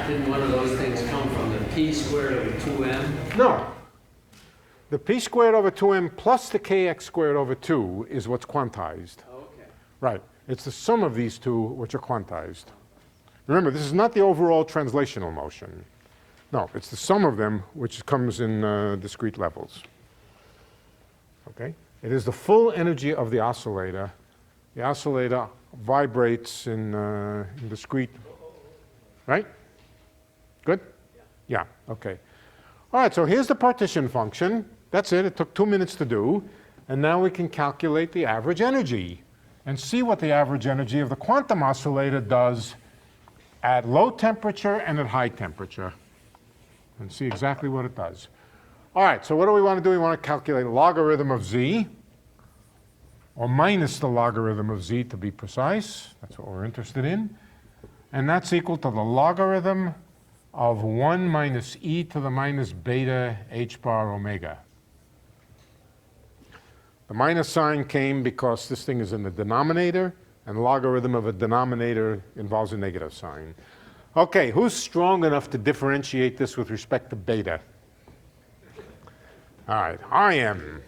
didn't one of those things come from the p squared over 2m? No. The p squared over 2m plus the kx squared over 2 is what's quantized. Oh, okay. Right. It's the sum of these two which are quantized. Remember, this is not the overall translational motion. No, it's the sum of them which comes in discrete levels. Okay? It is the full energy of the oscillator. The oscillator vibrates in discrete, right? Good? Yeah, okay. All right, so here's the partition function. That's it. It took 2 minutes to do. And now we can calculate the average energy and see what the average energy of the quantum oscillator does at low temperature and at high temperature, and see exactly what it does. All right, so what do we want to do? We want to calculate logarithm of z, or minus the logarithm of z to be precise. That's what we're interested in. And that's equal to the logarithm of 1 minus e to the minus beta h bar omega. The minus sign came because this thing is in the denominator, and logarithm of a denominator involves a negative sign. Okay, who's strong enough to differentiate this with respect to beta? All right, I am.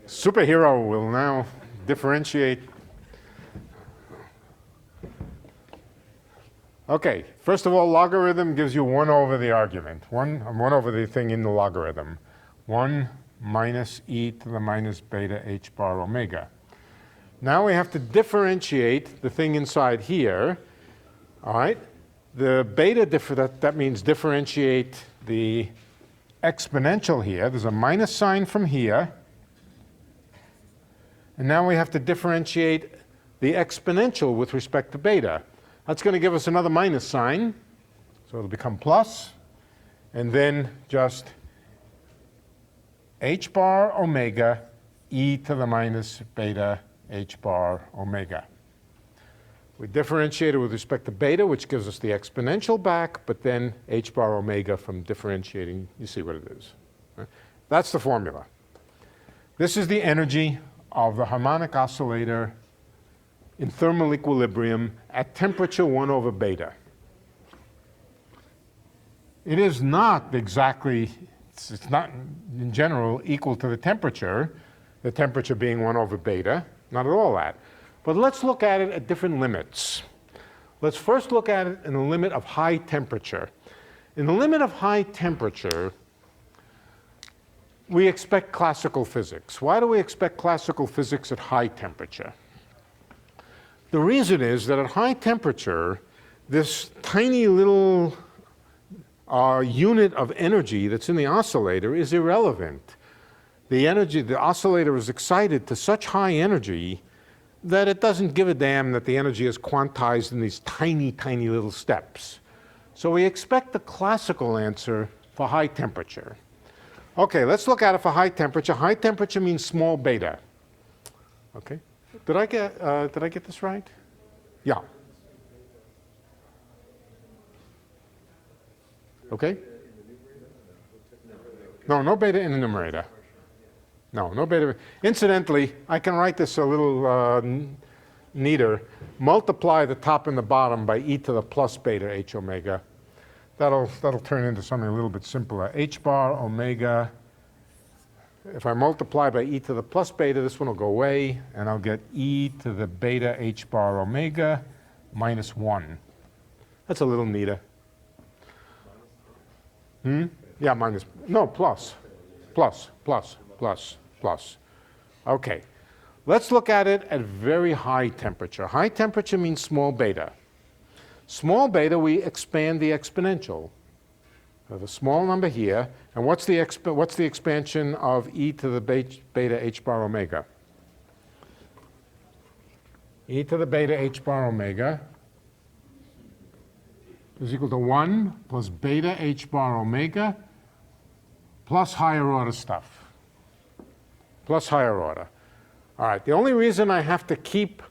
Superhero will now differentiate. Okay, first of all, logarithm gives you 1 over the argument. 1 over the thing in the logarithm. 1 minus e to the minus beta h bar omega. Now we have to differentiate the thing inside here. All right? The beta, that means differentiate the exponential here. There's a minus sign from here. And now we have to differentiate the exponential with respect to beta. That's going to give us another minus sign. So it'll become plus. And then just h bar omega e to the minus beta h bar omega. We differentiate it with respect to beta, which gives us the exponential back, but then h bar omega from differentiating, you see what it is. Right? That's the formula. This is the energy of the harmonic oscillator in thermal equilibrium at temperature 1 over beta. It is not exactly, it's not in general equal to the temperature being 1 over beta, not at all that. But let's look at it at different limits. Let's first look at it in the limit of high temperature. In the limit of high temperature, we expect classical physics. Why do we expect classical physics at high temperature? The reason is that at high temperature, this tiny little unit of energy that's in the oscillator is irrelevant. The oscillator is excited to such high energy that it doesn't give a damn that the energy is quantized in these tiny, tiny little steps. So we expect the classical answer for high temperature. Okay, let's look at it for high temperature. High temperature means small beta. Okay, did I get this right? Yeah. Okay? No beta in the numerator. No beta. Incidentally, I can write this a little neater. Multiply the top and the bottom by e to the plus beta h omega. That'll turn into something a little bit simpler. H bar omega. If I multiply by e to the plus beta, this one will go away, and I'll get e to the beta h bar omega minus 1. That's a little neater. Yeah, minus. No, plus. Plus. Okay. Let's look at it at very high temperature. High temperature means small beta. Small beta, we expand the exponential. We have a small number here. And what's the expansion of e to the beta h bar omega? E to the beta h bar omega is equal to 1 plus beta h bar omega plus higher order stuff. Plus higher order. All right, the only reason I have to keep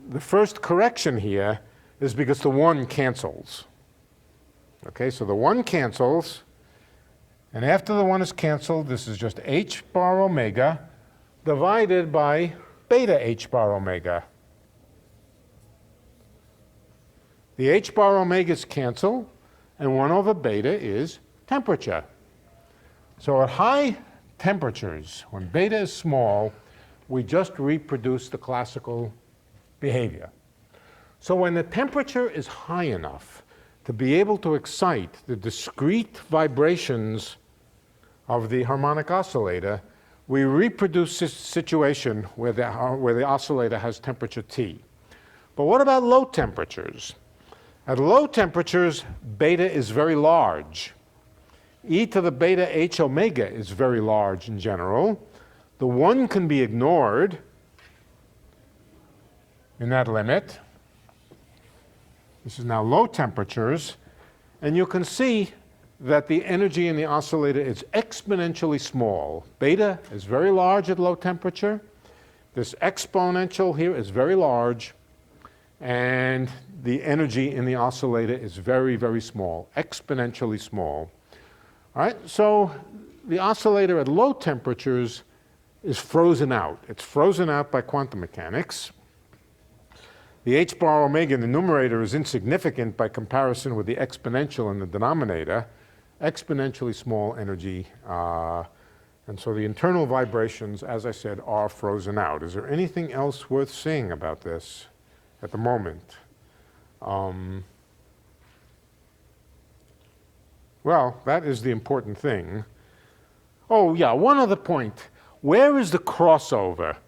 the first correction here is because the 1 cancels. Okay, so the 1 cancels, and after the 1 is canceled, this is just h bar omega divided by beta h bar omega. The h bar omegas cancel, and 1 over beta is temperature. So at high temperatures, when beta is small, we just reproduce the classical behavior. So when the temperature is high enough to be able to excite the discrete vibrations of the harmonic oscillator, we reproduce this situation where the oscillator has temperature T. But what about low temperatures? At low temperatures, beta is very large. E to the beta h omega is very large in general. The 1 can be ignored in that limit. This is now low temperatures. And you can see that the energy in the oscillator is exponentially small. Beta is very large at low temperature. This exponential here is very large. And the energy in the oscillator is very, very small, exponentially small. All right, so the oscillator at low temperatures is frozen out. It's frozen out by quantum mechanics. The h bar omega in the numerator is insignificant by comparison with the exponential in the denominator. Exponentially small energy. And so the internal vibrations, as I said, are frozen out. Is there anything else worth saying about this at the moment? Well, that is the important thing. Oh, yeah, one other point. Where is the crossover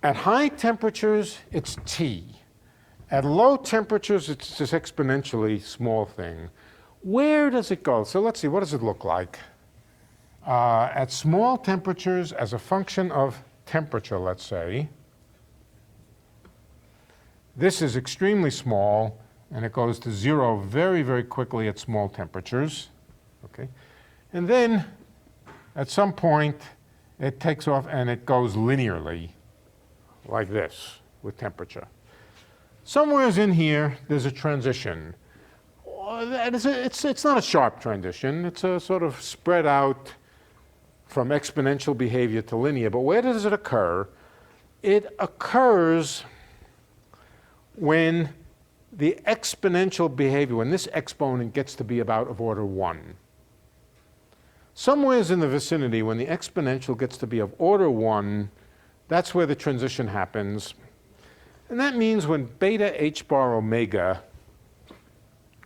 At high temperatures, it's T. At low temperatures, it's this exponentially small thing. Where does it go? So let's see, what does it look like? At small temperatures, as a function of temperature, let's say, this is extremely small, and it goes to 0 very, very quickly at small temperatures. Okay? And then, at some point, it takes off and it goes linearly, like this, with temperature. Somewhere in here, there's a transition. It's not a sharp transition. It's a sort of spread out from exponential behavior to linear. But where does it occur? It occurs when the exponential behavior, when this exponent gets to be about of order 1. Somewhere in the vicinity, when the exponential gets to be of order 1, that's where the transition happens. And that means when beta h bar omega,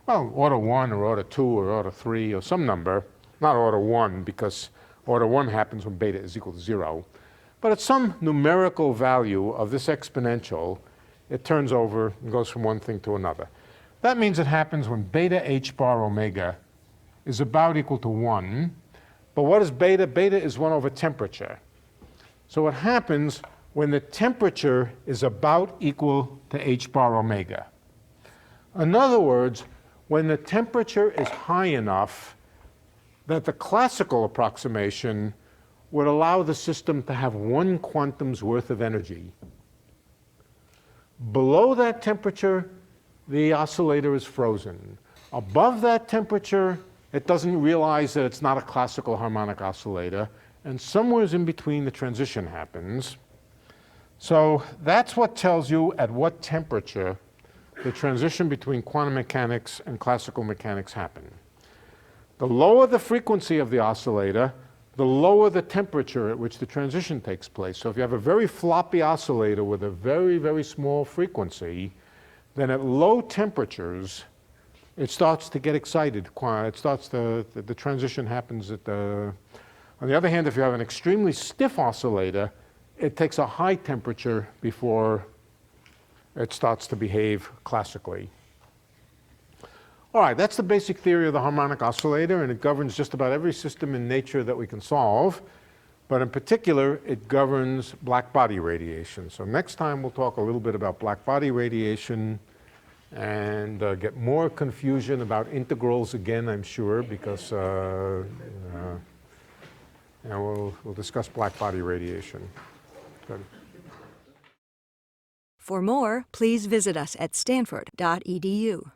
well, order 1 or order 2 or order 3 or some number, not order 1 because order 1 happens when beta is equal to 0, but at some numerical value of this exponential, it turns over and goes from one thing to another. That means it happens when beta h bar omega is about equal to 1. But what is beta? Beta is 1 over temperature. So what happens when the temperature is about equal to h bar omega? In other words, when the temperature is high enough that the classical approximation would allow the system to have 1 quantum's worth of energy. Below that temperature, the oscillator is frozen. Above that temperature, it doesn't realize that it's not a classical harmonic oscillator, and somewhere in between the transition happens. So that's what tells you at what temperature the transition between quantum mechanics and classical mechanics happen. The lower the frequency of the oscillator, the lower the temperature at which the transition takes place. So if you have a very floppy oscillator with a very, very small frequency, then at low temperatures, it starts to get excited. The transition happens at the... On the other hand, if you have an extremely stiff oscillator, it takes a high temperature before it starts to behave classically. All right, that's the basic theory of the harmonic oscillator, and it governs just about every system in nature that we can solve. But in particular, it governs black body radiation. So next time we'll talk a little bit about black body radiation and get more confusion about integrals again, I'm sure, because and we'll discuss black body radiation. Good. For more, please visit us at stanford.edu.